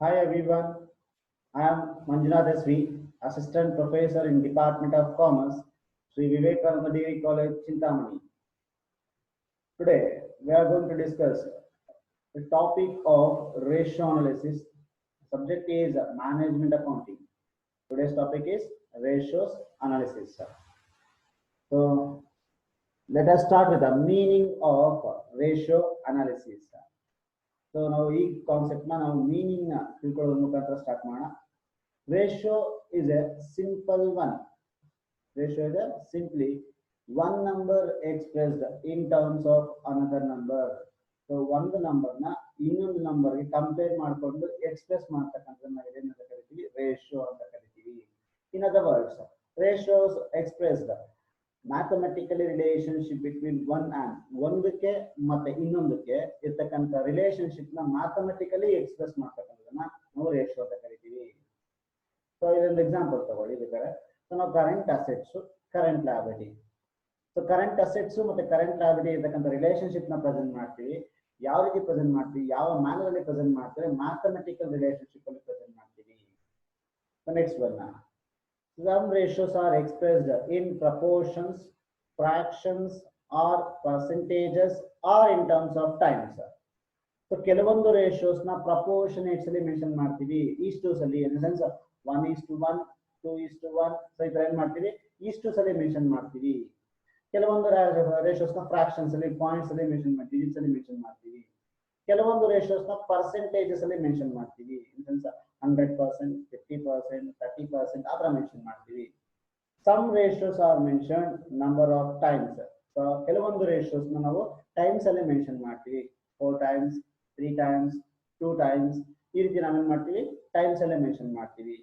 Hi everyone, I am Manjunath S.V., Assistant Professor in Department of Commerce, Sri Vivekananda Degree College, Chintamani. Today we are going to discuss the topic of ratio analysis. Subject is management accounting. Today's topic is ratios analysis. So let us start with the meaning of ratio analysis. So now ಈ concept ನಾವು meaning ತಿಳ್ಕೊಳ್ಳೋದ್ರ ಮುಖಾಂತರ start ಮಾಡೋಣ. Ratio is a simple one. Ratio is a simply one number expressed in terms of another number. So ಒಂದು number ನ ಇನ್ನೊಂದು number ಗೆ compare ಮಾಡಿಕೊಂಡು express ಮಾಡ್ತಕ್ಕಂಥದ್ದು ನಾವು ಏನಂತ ಕರಿತೀವಿ, ರೇಷಿಯೋ ಅಂತ ಕರಿತೀವಿ. In other words, ratios expressed mathematically relationship between one and ಒಂದಕ್ಕೆ ಮತ್ತೆ ಇನ್ನೊಂದಕ್ಕೆ ಇರ್ತಕ್ಕಂಥ ರಿಲೇಶನ್ಶಿಪ್ ನ ಮ್ಯಾಥಮೆಟಿಕಲಿ ಎಕ್ಸ್ಪ್ರೆಸ್ ಮಾಡ್ತಕ್ಕಂಥದನ್ನ ನಾವು ರೇಷಿಯೋ ಅಂತ ಕರಿತೀವಿ. ಸೊ ಇದೊಂದು ಎಕ್ಸಾಂಪಲ್ ತಗೊಳ್ಳಿ ಬೇಕಾದ್ರೆ. ಸೊ ನಾವು current assets, current liability. So current assets ಮತ್ತೆ ಕರೆಂಟ್ ಲಯಬಿಲಿಟಿ ಇರ್ತಕ್ಕಂಥ ರಿಲೇಶನ್ಶಿಪ್ ನ ಪ್ರೆಸೆಂಟ್ ಮಾಡ್ತೀವಿ. ಯಾವ ರೀತಿ ಪ್ರೆಸೆಂಟ್ ಮಾಡ್ತೀವಿ, ಯಾವ ಮ್ಯಾನರ್ ಅಲ್ಲಿ ಪ್ರೆಸೆಂಟ್ ಮಾಡ್ತೀವಿ, ಮ್ಯಾಥಮೆಟಿಕಲ್ ರಿಲೇಶನ್ಶಿಪ್ ಅಲ್ಲಿ ಪ್ರೆಸೆಂಟ್ ಮಾಡ್ತೀವಿ. So next one, some ratios are expressed in proportions, fractions or percentages or in terms of times. So ಕೆಲವೊಂದು ರೇಷಿಯೋಸ್ ನ ಪ್ರಪೋರ್ಷನೇಟ್ಸ್ ಅಲ್ಲಿ ಮೆನ್ಷನ್ ಮಾಡ್ತೀವಿ, ಈಸ್ಟೂಸ್ ಅಲ್ಲಿ, ಇನ್ ಸೆನ್ಸ್ 1:1, 2:1. ಸೊ ಈ ತರ ಏನ್ ಮಾಡ್ತೀವಿ, ಈಸ್ಟೂಸ್ ಅಲ್ಲಿ ಮೆನ್ಷನ್ ಮಾಡ್ತೀವಿ. ಕೆಲವೊಂದು ರೇಷಿಯೋಸ್ ನ ಫ್ರಾಕ್ಷನ್ಸ್ ಅಲ್ಲಿ, ಪಾಯಿಂಟ್ಸ್ ಅಲ್ಲಿ ಮೆನ್ಷನ್ ಮಾಡ್ತೀವಿ, ಡಿಜಿಟ್ಸ್ ಅಲ್ಲಿ ಮೆನ್ಷನ್ ಮಾಡ್ತೀವಿ. ಕೆಲವೊಂದು ರೇಷಿಯೋಸ್ ನ ಪರ್ಸೆಂಟೇಜಸ್ ಅಲ್ಲಿ ಮೆನ್ಷನ್ ಮಾಡ್ತೀವಿ, ಇನ್ ಸೆನ್ಸ್ 100%, 50%, 30% ಆ ತರ ಮೆನ್ಷನ್ ಮಾಡ್ತೀವಿ. Some ratios are mention number of times. So ಕೆಲವೊಂದು ರೇಷಿಯೋಸ್ ನ ನಾವು ಟೈಮ್ಸ್ ಅಲ್ಲಿ ಮೆನ್ಷನ್ ಮಾಡ್ತೀವಿ, 4 times, 3 times, 2 times, ಈ ರೀತಿ ನಾವೇನ್ ಮಾಡ್ತೀವಿ, ಟೈಮ್ಸ್ ಅಲ್ಲೇ ಮೆನ್ಷನ್ ಮಾಡ್ತೀವಿ.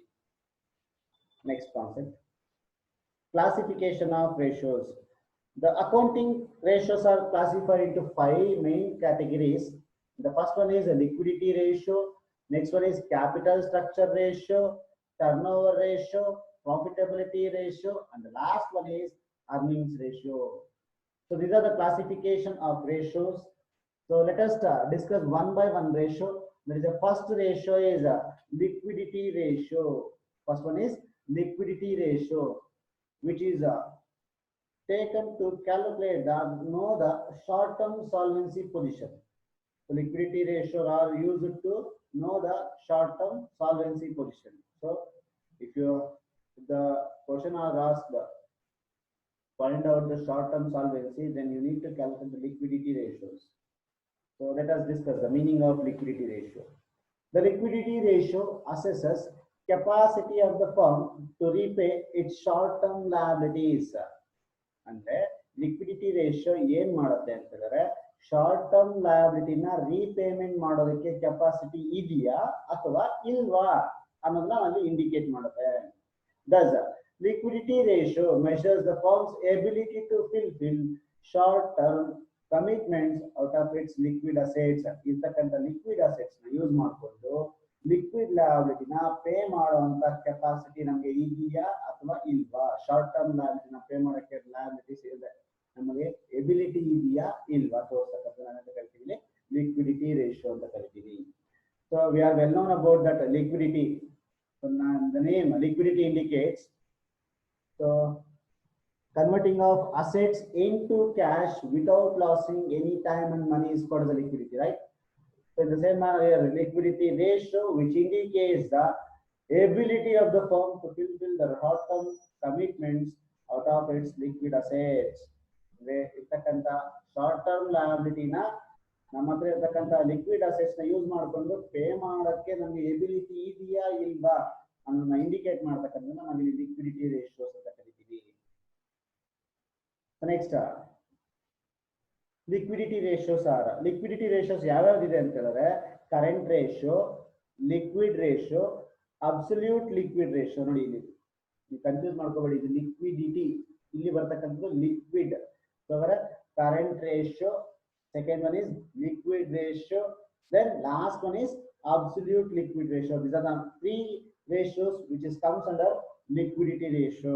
Next concept, classification of ratios. The accounting ratios are classified into 5 main categories. The first one is a liquidity ratio, next one is capital structure ratio, turnover ratio, profitability ratio, and the last one is earnings ratio. So these are the classification of ratios. So let us discuss one by one ratio. There is a first ratio is a liquidity ratio. First one is liquidity ratio, which is taken to calculate the short-term solvency position. So liquidity ratio are used to know the short-term solvency position. So if the question are asked, find out the short-term solvency, then you need to calculate the liquidity ratios. So let us discuss the meaning of liquidity ratio. The liquidity ratio assesses capacity of the firm to repay its short-term liabilities. ಅಂದ್ರೆ liquidity ratio ಏನ್ ಮಾಡುತ್ತೆ ಅಂತಂದ್ರೆ, short term ಲಯಬಿಲಿಟಿನ repayment ಮಾಡೋದಕ್ಕೆ capacity ಇದೆಯಾ ಅಥವಾ ಇಲ್ವಾ ಅನ್ನೋದನ್ನ ಅಲ್ಲಿ ಇಂಡಿಕೇಟ್ ಮಾಡುತ್ತೆ. Thus, liquidity ratio measures the firm's ability to fulfill short-term commitments out of its liquid assets. ಇರ್ತಕ್ಕಂಥ ಲಿಕ್ವಿಡ್ ಅಸೆಟ್ಸ್ ನ ಯೂಸ್ ಮಾಡಿಕೊಂಡು ಲಿಕ್ವಿಡ್ ಲಯಬಿಲಿಟಿನ ಪೇ ಮಾಡುವಂತ ಕೆಪಾಸಿಟಿ ನಮಗೆ ಇದೆಯಾ ಅಥವಾ ಇಲ್ವಾ, ಶಾರ್ಟ್ ಟರ್ಮ್ ಲಯಬಿಲಿಟಿನ ಪೇ ಮಾಡೋಕ್ಕೆ ಲಯಬಿಲಿಟೀಸ್ ಇದೆ, ನಮಗೆ ಎಬಿಲಿಟಿ ಇದೆಯಾ ಇಲ್ವಾ ತೋರಿಸ್ತಕ್ಕಂಥ ಅಂತ ಕರಿತೀವಿ ಲಿಕ್ವಿಡಿಟಿ ರೇಷಿಯೋ ಅಂತ ಕರಿತೀವಿ. So we are well known about that liquidity. The name liquidity indicates so converting of assets into cash without losing any time and money is called the liquidity, right? So in the same manner here, liquidity ratio, which indicates the ability of the firm to fulfill the short-term commitments out of its liquid assets. ಇರ್ತಕ್ಕಂಥ short term ಲಯಬಿಲಿಟಿನ ನಮ್ಮ ಹತ್ರ ಇರ್ತಕ್ಕಂಥ liquid assets ನ use ಮಾಡಿಕೊಂಡು pay ಮಾಡೋಕ್ಕೆ ನಮಗೆ ability ಇದೆಯಾ ಇಲ್ವಾ ಅನ್ನೋದನ್ನ ಇಂಡಿಕೇಟ್ ಮಾಡ್ತಕ್ಕಂಥ ನಾವು ಇಲ್ಲಿ ಲಿಕ್ವಿಡಿಟಿ ರೇಷಿಯೋಸ್ ಅಂತ ಕರಿತೀವಿ. Next, liquidity ratios are, liquidity ratios ಯಾವ್ಯಾವ್ದಿದೆ ಅಂತ ಹೇಳಿದ್ರೆ, current ratio, liquid ratio, absolute liquid ratio. ನೋಡಿ ಇಲ್ಲಿ ನೀವು ಕನ್ಫ್ಯೂಸ್ ಮಾಡ್ಕೋಬೇಡಿ, ಇದು ಲಿಕ್ವಿಡಿಟಿ, ಇಲ್ಲಿ ಬರ್ತಕ್ಕಂಥದ್ದು liquid. current ratio, second one is liquid ratio, then last one is absolute liquid ratio. These are the 3 ratios which is comes under liquidity ratio.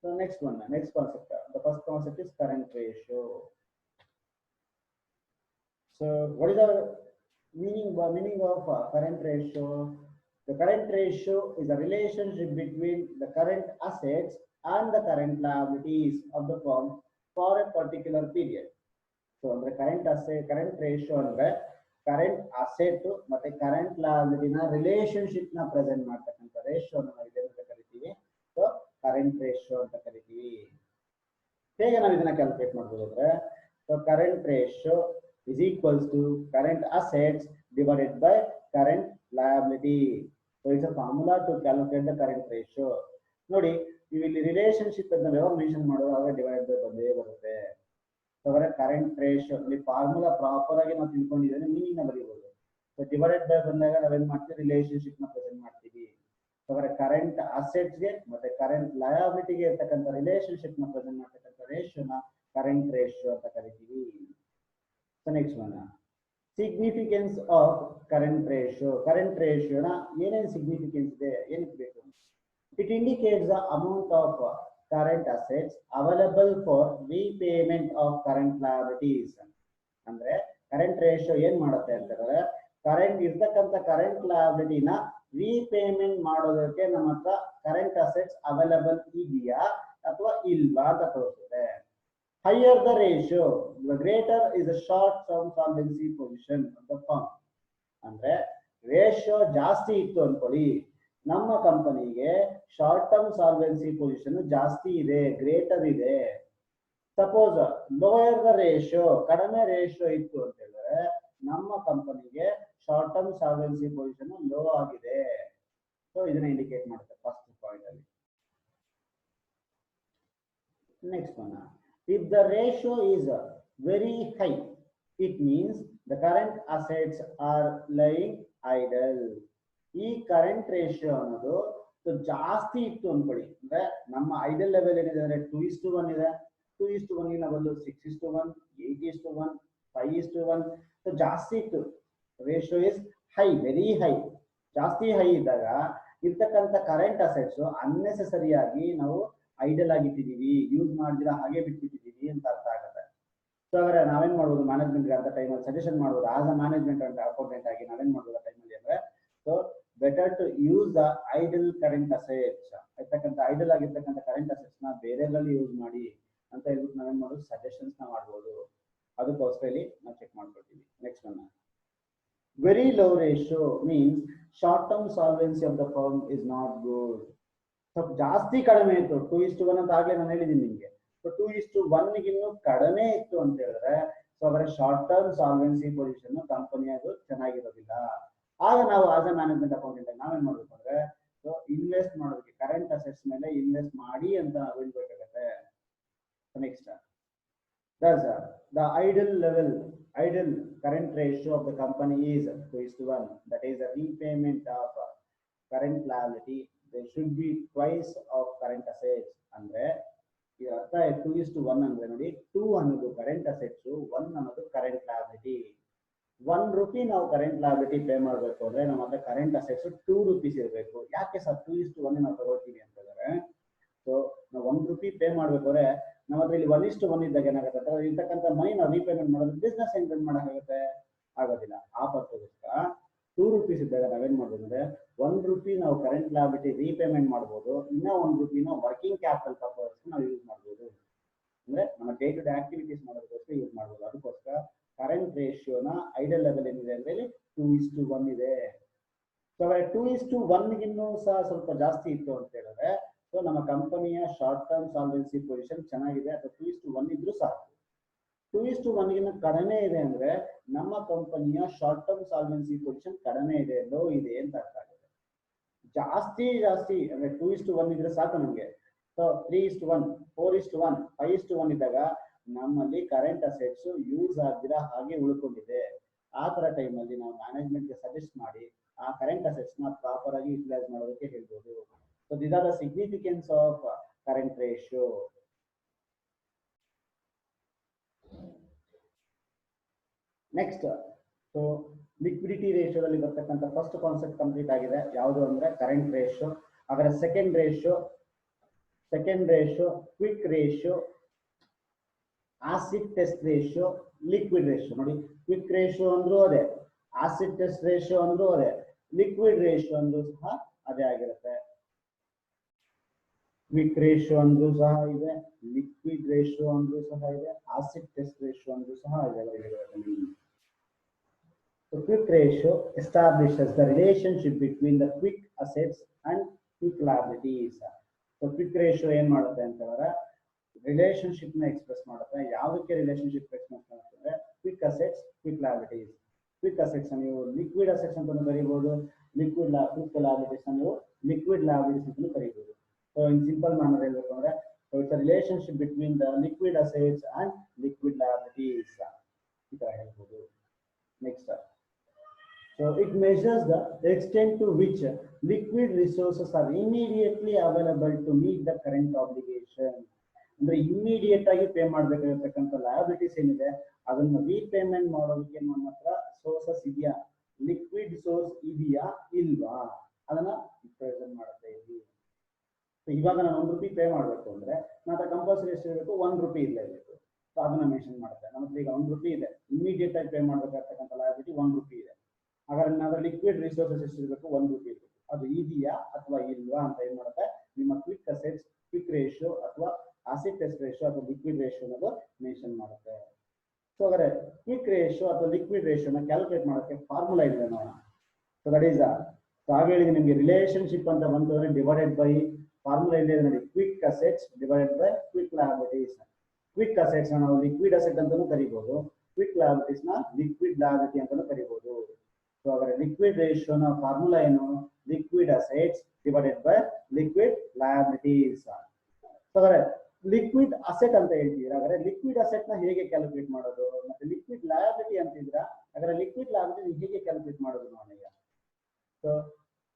So next one, next concept, the first concept is current ratio. So what is the meaning of current ratio. The current ratio is a relationship between the current assets and the current liabilities of the firm for a particular period. So ಅಂದ್ರೆ current ratio ಅಂದ್ರೆ current asset ಮತ್ತೆ current liability ನ relationship ನ present ಮಾಡ್ತಕ್ಕಂಥ ratio ನಾವು ಇದನ್ನ ಕರಿತೀವಿ. So current ratio ಅಂತ ಕರಿತೀವಿ. ಹೇಗೆ ನಾವು ಇದನ್ನ ಕ್ಯಾಲ್ಕುಲೇಟ್ ಮಾಡಬಹುದು ಅಂದ್ರೆ so current ratio is equals to current assets divided by current liability. So it's a formula to calculate the current ratio. ನೋಡಿ ನೀವು ಇಲ್ಲಿ ರಿಲೇಶನ್ಶಿಪ್ ಅನ್ನು ಯಾವಾಗ ಮೆನ್ಷನ್ ಮಾಡೋವಾಗ ಡಿವೈಡ್ ಬೈ ಬಂದೇ ಬರುತ್ತೆ. ಸೊ ಅವರ ಕರೆಂಟ್ ರೇಷಿಯೋ ಇಲ್ಲಿ ಫಾರ್ಮುಲಾ ಪ್ರಾಪರ್ ಆಗಿ ನಾವು ತಿಳ್ಕೊಂಡಿದ್ದೇನೆ ಮೀನಿಂಗ್ ನ ಬರೀಬಹುದು. ಸೊ ಡಿವೈಡೆಡ್ ಬೈ ಬಂದಾಗ ನಾವೇನ್ ಮಾಡ್ತೀವಿ ರಿಲೇಶನ್ಶಿಪ್ ನ ಪ್ರೆಸೆಂಟ್ ಮಾಡ್ತೀವಿ. ಸೊ ಅವರ ಕರೆಂಟ್ ಅಸೆಟ್ಸ್ ಗೆ ಮತ್ತೆ ಕರೆಂಟ್ ಲಯಬಿಲಿಟಿಗೆ ಇರತಕ್ಕಂತ ರಿಲೇಶನ್ಶಿಪ್ ನ ಪ್ರೆಸೆಂಟ್ ಮಾಡ್ತಕ್ಕಂಥ ರೇಷಿಯೋನ ಕರೆಂಟ್ ರೇಷಿಯೋ ಅಂತ ಕರಿತೀವಿ. So next one significance of current ratio. Current ರೇಷಿಯೋನ ಏನೇನು ಸಿಗ್ನಿಫಿಕೆನ್ಸ್ ಇದೆ ಏನಕ್ಕೆ ಬೇಕು? It indicates the amount of current assets available for repayment of current liabilities. ಅಂದ್ರೆ ಕರೆಂಟ್ ರೇಷಿಯೋ ಏನ್ ಮಾಡುತ್ತೆ ಅಂತಂದ್ರೆ ಕರೆಂಟ್ ಇರ್ತಕ್ಕಂಥ ಕರೆಂಟ್ ಲಯಬಿಲಿಟಿ ನ ರೀಪೇಮೆಂಟ್ ಮಾಡೋದಕ್ಕೆ ನಮ್ಮ ಹತ್ರ ಕರೆಂಟ್ ಅಸೆಟ್ಸ್ ಅವೈಲಬಲ್ ಇದೆಯಾ ಅಥವಾ ಇಲ್ವಾ ಅಂತ ತೋರಿಸುತ್ತೆ. Higher the ratio the greater is a short term solvency position of the firm. ಅಂದ್ರೆ ರೇಷಿಯೋ ಜಾಸ್ತಿ ಇತ್ತು ಅನ್ಕೊಳ್ಳಿ, ನಮ್ಮ ಕಂಪನಿಗೆ ಶಾರ್ಟ್ ಟರ್ಮ್ ಸಾಲ್ವೆನ್ಸಿ ಪೊಸಿಷನ್ ಜಾಸ್ತಿ ಇದೆ, ಗ್ರೇಟರ್ ಇದೆ. ಸಪೋಸ್ ಲೋಯರ್ ದ ರೇಷಿಯೋ ಕಡಿಮೆ ರೇಷಿಯೋ ಇತ್ತು ಅಂತ ಹೇಳಿದ್ರೆ ನಮ್ಮ ಕಂಪನಿಗೆ short term solvency position low ಆಗಿದೆ. ಸೊ ಇದನ್ನ ಇಂಡಿಕೇಟ್ ಮಾಡುತ್ತೆ ಫಸ್ಟ್ ಪಾಯಿಂಟ್ ಅಲ್ಲಿ. Next one, if the ratio is very high it means the current assets are lying idle. ಈ ಕರೆಂಟ್ ರೇಷಿಯೋ ಅನ್ನೋದು ಜಾಸ್ತಿ ಇತ್ತು ಅನ್ಕೊಳ್ಳಿ, ಅಂದ್ರೆ ನಮ್ಮ ಐಡಲ್ ಲೆವೆಲ್ ಏನಿದೆ ಅಂದ್ರೆ 2:1 ಇದೆ. 2:1 ನ ಬದಲು 6:1, 8:1, 5:1 ಜಾಸ್ತಿ ಇತ್ತು. Ratio is high, very high. ಜಾಸ್ತಿ ಹೈ ಇದ್ದಾಗ ಇರ್ತಕ್ಕಂಥ ಕರೆಂಟ್ ಅಸೆಟ್ಸ್ ಅನ್ನೆಸೆಸರಿಯಾಗಿ ನಾವು ಐಡಲ್ ಆಗಿಟ್ಟಿದೀವಿ, ಯೂಸ್ ಮಾಡಿದಿರ ಹಾಗೆ ಬಿಟ್ಬಿಟ್ಟಿದೀವಿ ಅಂತ ಅರ್ಥ ಆಗುತ್ತೆ. ಸೊ ಅವರ ನಾವೇನ್ ಮಾಡ್ಬೋದು, ಮ್ಯಾನೇಜ್ಮೆಂಟ್ ಅಂತ ಟೈಮಲ್ಲಿ ಸಜೆಷನ್ ಮಾಡ್ಬೋದು. ಆಸ್ ಅ ಮ್ಯಾನೇಜ್ಮೆಂಟ್ ಅಂತ ಅಕೌಂಟೆಂಟ್ ಆಗಿ ನಾವೇನ್ ಮಾಡ್ಬೋದು ಟೈಮಲ್ಲಿ ಅಂದ್ರೆ so better to use the idle current assets. ಇರ್ತಕ್ಕಂಥ ಐಡಲ್ ಆಗಿರ್ತಕ್ಕಂಥ ಕರೆಂಟ್ ಅಸೆಟ್ಸ್ ನ ಬೇರೆದ್ರಲ್ಲಿ ಯೂಸ್ ಮಾಡಿ ಅಂತ ಹೇಳ್ಬಿಟ್ಟು ನಾವೇನ್ ಮಾಡೋದು ಸಜೆಷನ್ಸ್ ನ ಮಾಡ್ಬೋದು. ಅದಕ್ಕೋಸ್ಕರ ಇಲ್ಲಿ ನಾವು ಚೆಕ್ ಮಾಡ್ಕೊಳ್ತೀವಿ. Next one, very low ratio means short term solvency of the firm is not good. ಸ್ವಲ್ಪ ಜಾಸ್ತಿ ಕಡಿಮೆ ಇತ್ತು, 2:1 ಅಂತ ಆಗ್ಲೇ ನಾನು ಹೇಳಿದ್ದೀನಿ ನಿಮ್ಗೆ. ಸೊ 2:1 ಗಿನ್ನೂ ಕಡಿಮೆ ಇತ್ತು ಅಂತ ಹೇಳಿದ್ರೆ ಸೊ ಅವರ short term solvency position company ಅದು ಚೆನ್ನಾಗಿರೋದಿಲ್ಲ. ಆಗ ನಾವು ಆಸ್ ಅ ಮ್ಯಾನೇಜ್ಮೆಂಟ್ ಅಕೌಂಟೆಂಟ್ ನಾವೇನ್ ಮಾಡ್ಬೇಕು ಅಂದ್ರೆ ಸೊ ಇನ್ವೆಸ್ಟ್ ಮಾಡೋದಕ್ಕೆ ಕರೆಂಟ್ ಅಸೆಟ್ಸ್ ಮೇಲೆ ಇನ್ವೆಸ್ಟ್ ಮಾಡಿ ಅಂತ ನಾವು ಹೇಳ್ಬೇಕಾಗತ್ತೆ. Next, the idle current ratio of the company is 2:1. That is the repayment of current liability. There should be twice of current assets. ಅಂದ್ರೆ ಈ ಅರ್ಥ 2:1 ಅಂದ್ರೆ ನೋಡಿ, 2 ಅನ್ನೋದು ಕರೆಂಟ್ ಅಸೆಟ್ಸ್, 1 ಅನ್ನೋದು ಕರೆಂಟ್ ಲಯಬಿಲಿಟಿ. 1 ರೂಪಿ ನಾವು ಕರೆಂಟ್ ಲಯಬಿಲಿಟಿ ಪೇ ಮಾಡಬೇಕು ಅಂದ್ರೆ ನಮ್ಮ ಹತ್ರ ಕರೆಂಟ್ ಅಸೆಟ್ಸ್ 2 ರೂಪೀಸ್ ಇರಬೇಕು. ಯಾಕೆ ಸರ್ 2:1 ನಾವು ತಗೊಳ್ತೀವಿ ಅಂತಂದ್ರೆ ಸೊ ನಾವು 1 ರೂಪಿ ಪೇ ಮಾಡ್ಬೇಕು ಅಂದ್ರೆ ನಮ್ಮ ಹತ್ರ ಇಲ್ಲಿ 1:1 ಇದ್ದಾಗ ಏನಾಗುತ್ತೆ ಅಂದ್ರೆ ಇರ್ತಕ್ಕಂಥ ಮನಿ ನಾವು ರೀಪೇಮೆಂಟ್ ಮಾಡೋದು ಬಿಸ್ನೆಸ್ ಹೆಂಗ್ ರನ್ ಮಾಡೋಕ್ಕಾಗುತ್ತೆ, ಆಗೋದಿಲ್ಲ. ಆ ಪರ್ಪಸ್ಗೋಸ್ಕರ 2 ರೂಪೀಸ್ ಇದ್ದಾಗ ನಾವೇನ್ ಮಾಡ್ಬೋದು ಅಂದ್ರೆ 1 ರೂಪಿ ನಾವು ಕರೆಂಟ್ ಲಯಬಿಲಿಟಿ ರೀಪೇಮೆಂಟ್ ಮಾಡ್ಬೋದು, ಇನ್ನ 1 ರೂಪಿನ ವರ್ಕಿಂಗ್ ಕ್ಯಾಪಿಟಲ್ ಪರ್ಪಸ್ ನಾವು ಯೂಸ್ ಮಾಡ್ಬೋದು. ಅಂದ್ರೆ ನಮ್ಮ ಡೇ ಟು ಡೇ ಆಕ್ಟಿವಿಟೀಸ್ ಮಾಡೋದಕ್ಕೋಸ್ಕರ ಯೂಸ್ ಮಾಡ್ಬೋದು. ಅದಕ್ಕೋಸ್ಕರ ಕರೆಂಟ್ ರೇಷಿಯೋನ ಐಡಲ್ ಲೆವೆಲ್ ಏನಿದೆ ಅಂದ್ರೆ 2:1 ಇದೆ. ಸೊ 2:1 ಗಿನ್ನೂ ಸಹ ಸ್ವಲ್ಪ ಜಾಸ್ತಿ ಇತ್ತು ಅಂತ ಹೇಳಿದ್ರೆ ಸೊ ನಮ್ಮ ಕಂಪನಿಯ ಶಾರ್ಟ್ ಟರ್ಮ್ ಸಾಲ್ವೆನ್ಸಿ ಪೊಸಿಷನ್ ಚೆನ್ನಾಗಿದೆ, ಅಥವಾ 2:1 ಇದ್ರೂ ಸಾಕು. 2:1 ಗಿನ್ನ ಕಡಿಮೆ ಇದೆ ಅಂದ್ರೆ ನಮ್ಮ ಕಂಪನಿಯ ಶಾರ್ಟ್ ಟರ್ಮ್ ಸಾಲ್ವೆನ್ಸಿ ಪೊಸಿಷನ್ ಕಡಿಮೆ ಇದೆ, ಲೋ ಇದೆ ಅಂತ ಅರ್ಥ ಆಗುತ್ತೆ. ಜಾಸ್ತಿ ಅಂದ್ರೆ 2:1 ಇದ್ರೆ ಸಾಕು ನಮಗೆ. ಸೊ 3:1, 4:1, 5:1 ಇದ್ದಾಗ ನಮ್ಮಲ್ಲಿ ಕರೆಂಟ್ ಅಸೆಟ್ಸ್ ಯೂಸ್ ಆಗದಿರಾ ಹಾಗೆ ಉಳ್ಕೊಂಡಿದೆ. ಆ ತರ ಟೈಮಲ್ಲಿ ನಾವು ಮ್ಯಾನೇಜ್ಮೆಂಟ್ಗೆ ಸಜೆಸ್ಟ್ ಮಾಡಿ ಆ ಕರೆಂಟ್ ಅಸೆಟ್ಸ್ ನ ಪ್ರಾಪರ್ ಆಗಿ ಯುಟಿಲೈಸ್ ಮಾಡೋದಕ್ಕೆ ಹೇಳ್ಬೋದು. So these are the significance of current ratio. Next, so liquidity ರೇಷಿಯೋದಲ್ಲಿ ಬರ್ತಕ್ಕಂಥ ಫಸ್ಟ್ ಕಾನ್ಸೆಪ್ಟ್ ಕಂಪ್ಲೀಟ್ ಆಗಿದೆ. ಯಾವುದು ಅಂದ್ರೆ ಕರೆಂಟ್ ರೇಷಿಯೋ. ಅದರ second ratio quick ratio, acid test ratio, liquid ratio. ನೋಡಿ, ಕ್ವಿಕ್ ರೇಷಿಯೋ ಅಂದ್ರೂ ಅದೇ, ಆಸಿಡ್ ಟೆಸ್ಟ್ ರೇಷಿಯೋ ಅಂದ್ರೂ ಅದೇ, ಲಿಕ್ವಿಡ್ ರೇಷಿಯೋ ಅಂದ್ರೂ ಸಹ ಅದೇ ಆಗಿರುತ್ತೆ. ಕ್ವಿಕ್ ರೇಷಿಯೋ ಅಂದ್ರೂ ಸಹ ಇದೆ, ಲಿಕ್ವಿಡ್ ರೇಷಿಯೋ ಅಂದ್ರೂ ಸಹ ಇದೆ, ಆಸಿಡ್ ಟೆಸ್ಟ್ ರೇಷಿಯೋ ಅಂದ್ರೂ ಸಹ ಇದೆ. So quick ratio establishes the relationship between the quick assets and quick liabilities. So quick ratio ಏನ್ ಮಾಡುತ್ತೆ ಅಂತಂದ್ರೆ ರಿಲೇಶನ್ಶಿಪ್ ನ ಎಕ್ಸ್ಪ್ರೆಸ್ ಮಾಡುತ್ತೆ. ಯಾವುದಕ್ಕೆ ರಿಲೇಶನ್ಶಿಪ್ ಎಕ್ಸ್ಪ್ರೆಸ್ ಮಾಡುತ್ತೆ ಅಂದ್ರೆ quick assets, quick liabilities. Quick assets ನೀವು ಲಿಕ್ವಿಡ್ ಅಸೆಟ್ಸ್ ಅಂತ ಕರೀಬಹುದು, ಕ್ವಿಕ್ ಲಯಬಿಲಿಟೀಸ್ ನೀವು ಲಿಕ್ವಿಡ್ ಲಯಬಿಲಿಟೀಸ್ ಅಂತ ಕರೀಬಹುದು. ಸೊ ಇನ್ ಸಿಂಪಲ್ ಮ್ಯಾನರ್ ಹೇಳ್ಬೇಕು ಅಂದ್ರೆ it's a relationship between the liquid assets and liquid liabilities ಈ ತರ ಹೇಳ್ಬೋದು. Next, so it measures the extent to which liquid resources are immediately available to meet the current obligation. ಅಂದ್ರೆ immediate ಆಗಿ pay ಮಾಡಬೇಕಾಗಿರ್ತಕ್ಕಂಥ liabilities ಏನಿದೆ ಅದನ್ನ repayment ಮಾಡೋದಕ್ಕೆ ನಮ್ಮ ಹತ್ರ ಸೋರ್ಸಸ್ ಇದೆಯಾ, ಲಿಕ್ವಿಡ್ ಸೋರ್ಸ್ ಇದೆಯಾ ಇಲ್ವಾ ಅದನ್ನ ಪ್ರೆಸೆಂಟ್ ಮಾಡುತ್ತೆ ಇಲ್ಲಿ. ಇವಾಗ ನಾನು ₹1 ಪೇ ಮಾಡಬೇಕು ಅಂದ್ರೆ ನನ್ನ ಕಂಪಲ್ಸರಿ ಎಷ್ಟು ಇರಬೇಕು, ₹1 ಇರಲೇಬೇಕು. ಸೊ ಅದನ್ನ ಮೆನ್ಷನ್ ಮಾಡುತ್ತೆ. ನಮ್ಮ ಹತ್ರ ಈಗ ₹1 ಇದೆ, ಇಮಿಡಿಯೇಟ್ ಆಗಿ ಪೇ ಮಾಡಬೇಕಾಗಿರ್ತಕ್ಕಂಥ ಲಯಬಿಲಿಟಿ ₹1 ಇದೆ. ಹಾಗಾದ್ರೆ ಲಿಕ್ವಿಡ್ ರಿಸೋರ್ಸಸ್ ಎಷ್ಟಿರಬೇಕು, ₹1 ಇರಬೇಕು. ಅದು ಇದೆಯಾ ಅಥವಾ ಇಲ್ವಾ ಅಂತ ಏನ್ ಮಾಡುತ್ತೆ ನಿಮ್ಮ ಕ್ವಿಕ್ ಅಸೆಟ್ಸ್, ಕ್ವಿಕ್ ರೇಷಿಯೋ ಅಥವಾ ಆಸಿಡ್ ಟೆಸ್ಟ್ ರೇಷಿಯೋ ಅಥವಾ ಲಿಕ್ವಿಡ್ ರೇಷಿಯೋ ಅನ್ನೋದು ಮೆನ್ಷನ್ ಮಾಡುತ್ತೆ. ಸೊ ಹಾಗಾದ್ರೆ ಕ್ವಿಕ್ ರೇಷಿಯೋ ಅಥವಾ ಲಿಕ್ವಿಡ್ ರೇಷಿಯೋನ ಕ್ಯಾಲ್ಕುಲೇಟ್ ಮಾಡೋಕ್ಕೆ ಫಾರ್ಮುಲಾ ಇದೆ ನೋಡೋಣ. ಸೊ ದಟ್ ಈಸ್ ಹೇಳಿದ್ರೆ ನಿಮಗೆ ರಿಲೇಶನ್ಶಿಪ್ ಅಂತ ಬಂತು ಅಂದ್ರೆ ಡಿವೈಡೆಡ್ ಬೈ ಫಾರ್ಮುಲಾ ಇದೆ ನೋಡಿ, quick assets divided by quick liabilities. Quick assets ನಾವು ಲಿಕ್ವಿಡ್ ಅಸೆಟ್ ಅಂತಾನೂ ಕರಿಬಹುದು, ಕ್ವಿಕ್ ಲಯಬಿಲಿಟೀಸ್ ನ ಲಿಕ್ವಿಡ್ ಲಯಬಿಲಿಟಿ ಅಂತಾನೂ ಕರಿಬಹುದು. ಸೊ ಹಾಗಾದ್ರೆ ಲಿಕ್ವಿಡ್ ರೇಷಿಯೋನ ಫಾರ್ಮುಲಾ ಏನು, liquid assets divided by liquid liabilities. So ಹಾಗಾದ್ರೆ ಲಿಕ್ವಿಡ್ ಅಸೆಟ್ ಅಂತ ಹೇಳ್ತೀರಾ, ಹಾಗಾದ್ರೆ ಲಿಕ್ವಿಡ್ ಅಸೆಟ್ ನ ಹೇಗೆ ಕ್ಯಾಲ್ಕುಲೇಟ್ ಮಾಡೋದು, ಮತ್ತೆ ಲಿಕ್ವಿಡ್ ಲಯಬಿಲಿಟಿ ಅಂತಿದ್ರ ಹಾಗಾದ್ರೆ ಲಿಕ್ವಿಡ್ ಲಯಬಿಲಿಟಿ ಹೇಗೆ ಕ್ಯಾಲ್ಕುಲೇಟ್ ಮಾಡೋದು ನೋಡಿ ಈಗ. So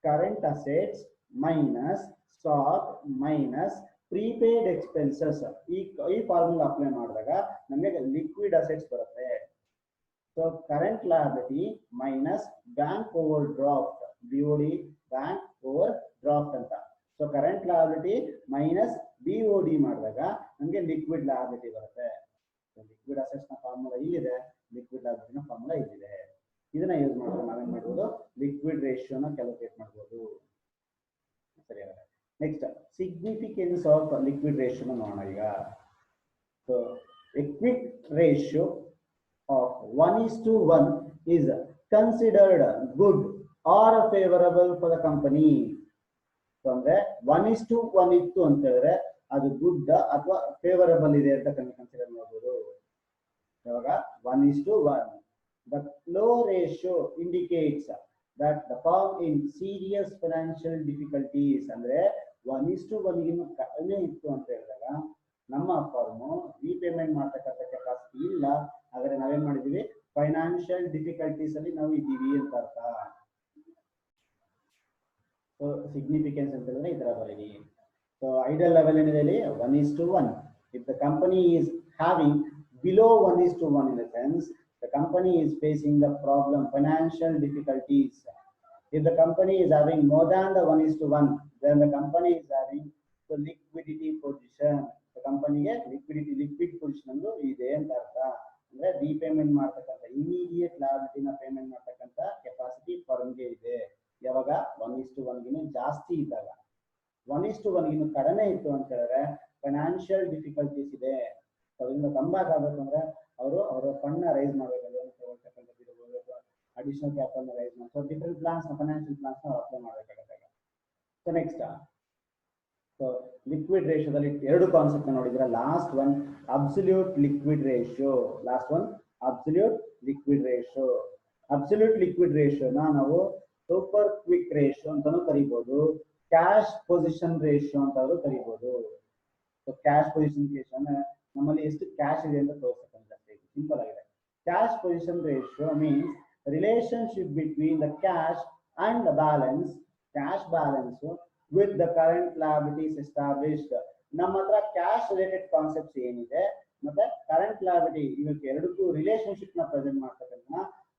current assets minus stock minus prepaid expenses, ಈ ಫಾರ್ಮುಲಾ ಅಪ್ಲೈ ಮಾಡಿದಾಗ ನಮಗೆ ಲಿಕ್ವಿಡ್ ಅಸೆಟ್ಸ್ ಬರುತ್ತೆ. So current liability minus bank overdraft, BOD bank overdraft ಅಂತ. So current liability minus BOD ಮಾಡಿದಾಗ ನಮಗೆ ಲಿಕ್ವಿಡ್ ಲಯಬಿಲಿಟಿ ಬರುತ್ತೆ. ಲಿಕ್ವಿಡ್ ಅಸೆಟ್ಸ್ ನ formula ಇಲ್ಲಿದೆ, ಲಿಕ್ವಿಡ್ ಲಯಬಿಲಿಟಿ ನ ಫಾರ್ಮುಲಾ ಇಲ್ಲಿದೆ. ಇದನ್ನ ಯೂಸ್ ಮಾಡ್ಕೊಂಡು ನಾವೇನ್ ಮಾಡ್ಬೋದು, ಲಿಕ್ವಿಡ್ ರೇಷಿಯೋನ ಕ್ಯಾಲ್ಕುಲೇಟ್ ಮಾಡ್ಬೋದು. ಸರಿ, ನೆಕ್ಸ್ಟ್ ಸಿಗ್ನಿಫಿಕೆನ್ಸ್ ಆಫ್ ಲಿಕ್ವಿಡ್ ರೇಷಿಯೋನ ನೋಡೋಣ ಈಗ. So A quick ratio of 1:1 is considered good or favorable for the company. So ಅಂದ್ರೆ 1:1 ಇತ್ತು ಅಂತ ಹೇಳಿದ್ರೆ ಅದು ಗುಡ್ ಅಥವಾ ಫೇವರಬಲ್ ಇದೆ ಅಂತ ಕನ್ಸಿಡರ್ ಮಾಡಬಹುದು. ಇವಾಗ 1:1. The low ratio indicates that the firm in serious financial difficulties. ಅಂದ್ರೆ 1:1 ಗಿಂತ ಕಡಿಮೆ ಇತ್ತು ಅಂತ ಹೇಳಿದಾಗ ನಮ್ಮ ಫರ್ಮ್ ರೀಪೇಮೆಂಟ್ ಮಾಡ್ತಕ್ಕಂಥ ಕೆಪಾಸಿಟಿ ಇಲ್ಲ, ಹಾಗಾದ್ರೆ ನಾವೇನ್ ಮಾಡಿದೀವಿ, ಫೈನಾನ್ಷಿಯಲ್ ಡಿಫಿಕಲ್ಟೀಸ್ ಅಲ್ಲಿ ನಾವು ಇದ್ದೀವಿ ಅಂತ ಅರ್ಥ. ಸೊ ಸಿಗ್ನಿಫಿಕೆನ್ಸ್ ಅಂತ ಹೇಳಿದ್ರೆ ಈ ತರ ಬರೀರಿ. ಸೊ ಐಡಲ್ ಲೆವೆಲ್ ಏನಿದೆ ಇಲ್ಲಿ 1:1. If the company is having below 1:1 in the sense the company is facing the problem financial difficulties. If the company is having more than the 1:1, then the company is having the liquidity position. The company ಗೆ liquid position ಇದೆ ಅಂತ ಅರ್ಥ. ಅಂದ್ರೆ repayment ಮಾಡ್ತಕ್ಕಂಥ immediate ಲಯಬಿಲಿಟಿನ payment ಮಾಡ್ತಕ್ಕಂಥ capacity ಫರ್ಮ್ಗೆ ಇದೆ. ಯಾವಾಗ 1:1 ಗಿನ ಜಾಸ್ತಿ ಇದ್ದಾಗ. 1:1 ಗಿನ ಕಡಿಮೆ ಇತ್ತು ಅಂತ ಹೇಳಿದ್ರೆ ಫೈನಾನ್ಷಿಯಲ್ ಡಿಫಿಕಲ್ಟೀಸ್ ಇದೆ. ಅದರಿಂದ ಕಂಬ್ಯಾಕ್ ಆಗ್ಬೇಕು ಅಂದ್ರೆ ಅವರು ಅವರ ಫಂಡ್ ನ ರೈಸ್ ಮಾಡಬೇಕು, ಅಡಿಷನಲ್ ಕ್ಯಾಪಿಟಲ್ ನ ರೈಸ್ ಮಾಡಿ, so different plans financial plans ನ ಅಪ್ಲೈ ಮಾಡಬೇಕಾಗುತ್ತೆ. ಸೊ ನೆಕ್ಸ್ಟ್, ಸೊ ಲಿಕ್ವಿಡ್ ರೇಷಿಯೋದಲ್ಲಿ ಎರಡು ಕಾನ್ಸೆಪ್ಟ್ ನೋಡಿದ್ರೆ, last one absolute liquid ratio, last one absolute liquid ratio. Absolute liquid ರೇಷಿಯೋನ ನಾವು ಸೂಪರ್ ಕ್ವಿಕ್ ರೇಷಿಯೋ ಅಂತಾನೂ ಕರಿಬಹುದು, ಕ್ಯಾಶ್ ಪೊಸಿಷನ್ ರೇಷಿಯೋ ಅಂತಾದ್ರೂ ಕರಿಬಹುದು. ಸೊ ಕ್ಯಾಶ್ ಪೊಸಿಷನ್ ರೇಷಿಯೋ ಅಂದ್ರೆ ನಮ್ಮಲ್ಲಿ ಎಷ್ಟು ಕ್ಯಾಶ್ ಇದೆ ಅಂತ ತೋರಿಸಕ್ಕಂತೆ ಸಿಂಪಲ್ ಆಗಿದೆ. Cash position ratio means relationship between the cash and the balance, cash balance with the current liabilities established. ನಮ್ಮ ಹತ್ರ ಕ್ಯಾಶ್ ರಿಲೇಟೆಡ್ ಕಾನ್ಸೆಪ್ಟ್ಸ್ ಏನಿದೆ ಮತ್ತೆ ಕರೆಂಟ್ ಲಯಬಿಲಿಟಿ ಇವಕ್ಕೆ ಎರಡಕ್ಕೂ ರಿಲೇಶನ್ಶಿಪ್ ನ ಪ್ರೆಸೆಂಟ್ ಮಾಡ್ತಕ್ಕಂಥ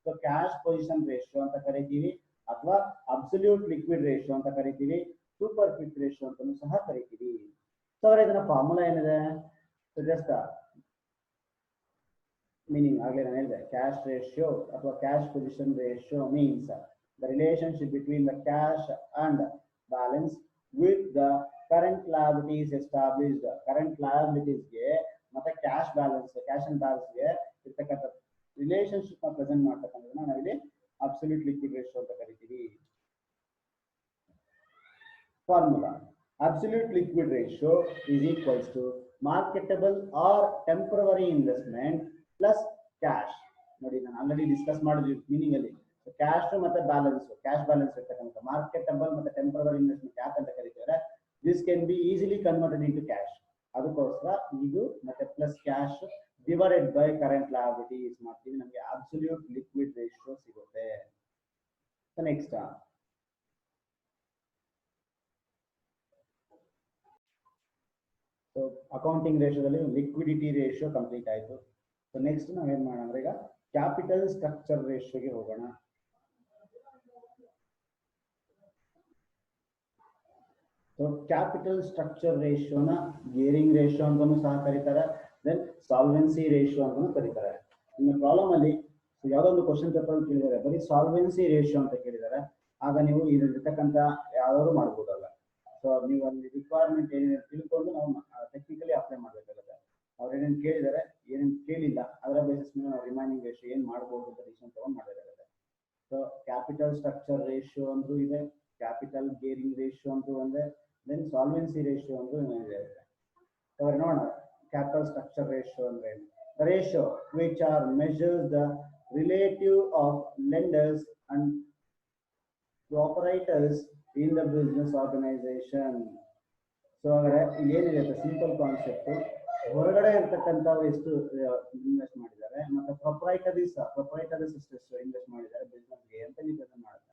ಸೊ ಕ್ಯಾಶ್ ಪೊಸಿಷನ್ ರೇಷಿಯೋ ಅಂತ ಕರಿತೀವಿ, ಅಥವಾ ಅಬ್ಸಲ್ಯೂಟ್ ಲಿಕ್ವಿಡ್ ರೇಷಿಯೋ ಅಂತ ಕರಿತೀವಿ, ಸೂಪರ್ ಕ್ವಿಕ್ ರೇಷಿಯೋ ಅಂತಾನೂ ಸಹ ಕರಿತೀವಿ. ಸೊ ಇದನ್ನ ಫಾರ್ಮುಲಾ ಏನಿದೆ, ಸೊ ಜಸ್ಟ್ meaning ಆಗಲೇ ನಾನು ಹೇಳಿದೆ cash ratio ಅಥವಾ cash position ratio means the relationship between the cash and balance with the current liabilities established. Current liabilities ಗೆ ಮತ್ತೆ cash and balance ಗೆ ಇರ್ತಕ್ಕಂಥ ರಿಲೇಶನ್ಶಿಪ್ ನ ಪ್ರೆಸೆಂಟ್ ಮಾಡ್ತಕ್ಕಂಥದ್ದನ್ನ ನಾವಿಲ್ಲಿ absolute liquid ratio ಅಂತ ಕರಿತೀವಿ. Formula: absolute liquid ratio is equals to marketable or temporary investment plus cash. ನೋಡಿ ನಾನು ಆಲ್ರೆಡಿ ಡಿಸ್ಕಸ್ ಮಾಡಿದ್ವಿ ಮೀನಿಂಗ್ ಅಲ್ಲಿ ಕ್ಯಾಶ್ ಮತ್ತೆ ಬ್ಯಾಲೆನ್ಸ್, ಕ್ಯಾಶ್ ಬ್ಯಾಲೆನ್ಸ್ ಇರ್ತಕ್ಕಂಥ ಮಾರ್ಕೆಟಬಲ್ ಮತ್ತೆ ಟೆಂಪರರಿ ಇನ್ವೆಸ್ಟ್ಮೆಂಟ್ ಯಾಕಂತ ಕರೀತಾರೆ, this can be easily converted into cash. ಅದಕ್ಕೋಸ್ಕರ ಇದು ಮತ್ತೆ plus cash divided by current liabilities ಮಾಡ್ತೀವಿ, ನಮಗೆ ಅಬ್ಸಲ್ಯೂಟ್ ಲಿಕ್ವಿಡ್ ರೇಷಿಯೋ ಸಿಗುತ್ತೆ. ನೆಕ್ಸ್ಟ್ ಸೊ ಅಕೌಂಟಿಂಗ್ ರೇಷಿಯೋದಲ್ಲಿ ಲಿಕ್ವಿಡಿಟಿ ರೇಷಿಯೋ ಕಂಪ್ಲೀಟ್ ಆಯಿತು. ಸೊ ನೆಕ್ಸ್ಟ್ ನಾವೇನು ಮಾಡೋಣ ಅಂದ್ರೆ ಈಗ ಕ್ಯಾಪಿಟಲ್ ಸ್ಟ್ರಕ್ಚರ್ ರೇಷಿಯೋಗೆ ಹೋಗೋಣ. ಸೊ ಕ್ಯಾಪಿಟಲ್ ಸ್ಟ್ರಕ್ಚರ್ ರೇಷಿಯೋನ ಗೇರಿಂಗ್ ರೇಷಿಯೋ ಅಂತಾನೂ ಸಹ ಕರೀತಾರೆ, ದೆನ್ ಸಾಲ್ವೆನ್ಸಿ ರೇಷಿಯೋ ಅಂತಾನೂ ಕರೀತಾರೆ. ನಿಮ್ಮ ಪ್ರಾಬ್ಲಮ್ ಅಲ್ಲಿ ಯಾವುದೋ ಒಂದು ಕ್ವಶನ್ ಪೇಪರ್ ಕೇಳಿದ್ದಾರೆ ಬರೀ ಸಾಲ್ವೆನ್ಸಿ ರೇಷಿಯೋ ಅಂತ ಕೇಳಿದ್ದಾರೆ, ಆಗ ನೀವು ಇಲ್ಲಿರ್ತಕ್ಕಂಥ ಯಾವ್ದಾದ್ರು ಮಾಡ್ಬೋದಲ್ಲ. ಸೊ ನೀವು ಅಲ್ಲಿ ರಿಕ್ವೈರ್ಮೆಂಟ್ ಏನೇನು ತಿಳ್ಕೊಂಡು ನಾವು ಟೆಕ್ನಿಕಲಿ ಅಪ್ಲೈ ಮಾಡಬೇಕಾಗುತ್ತೆ. ಅವ್ರು ಏನೇನು ಕೇಳಿದ್ದಾರೆ ಏನೇನು ಕೇಳಿಲ್ಲ ಅದರ ಬೇಸಿಸ್ ಮೇಲೆ ನಾವು ರಿಮೈನಿಂಗ್ ರೇಷಿಯೋ ಏನು ಮಾಡ್ಬೋದು ಅಂತ ಡಿಸಿಷನ್ ತಗೊಂಡು ಮಾಡಬೇಕಾಗುತ್ತೆ. ಸೊ ಕ್ಯಾಪಿಟಲ್ ಸ್ಟ್ರಕ್ಚರ್ ರೇಷಿಯೋ ಅಂತೂ ಇದೆ, ಕ್ಯಾಪಿಟಲ್ ಗೇರಿಂಗ್ ರೇಷಿಯೋ ಅಂತೂ ಒಂದೇ, ದೆನ್ ಸಾಲ್ವೆನ್ಸಿ ರೇಷಿಯೋ ಅಂತೂ ಇದೆ. ಸೊ ನೋಡೋಣ ಕ್ಯಾಪಿಟಲ್ ಸ್ಟ್ರಕ್ಚರ್ ರೇಷಿಯೋ ಅಂದ್ರೆ ಏನು. The ratio which are measures the relative of lenders and operators in the business organization. So ಹಾಗಾದ್ರೆ ಏನಿದೆ ಸಿಂಪಲ್ ಕಾನ್ಸೆಪ್ಟ್, ಹೊರಗಡೆ ಇರ್ತಕ್ಕಂಥವ್ರು ಎಷ್ಟು ಇನ್ವೆಸ್ಟ್ ಮಾಡಿದ್ದಾರೆ ಮತ್ತೆ ಪ್ರೊಪ್ರೈಟರೀಸ್ ಎಷ್ಟು ಇನ್ವೆಸ್ಟ್ ಮಾಡಿದ್ದಾರೆ ಬಿಸ್ನೆಸ್ಗೆ ಅಂತ ನೀವು ಪ್ರೆಸೆಂಟ್ ಮಾಡುತ್ತೆ.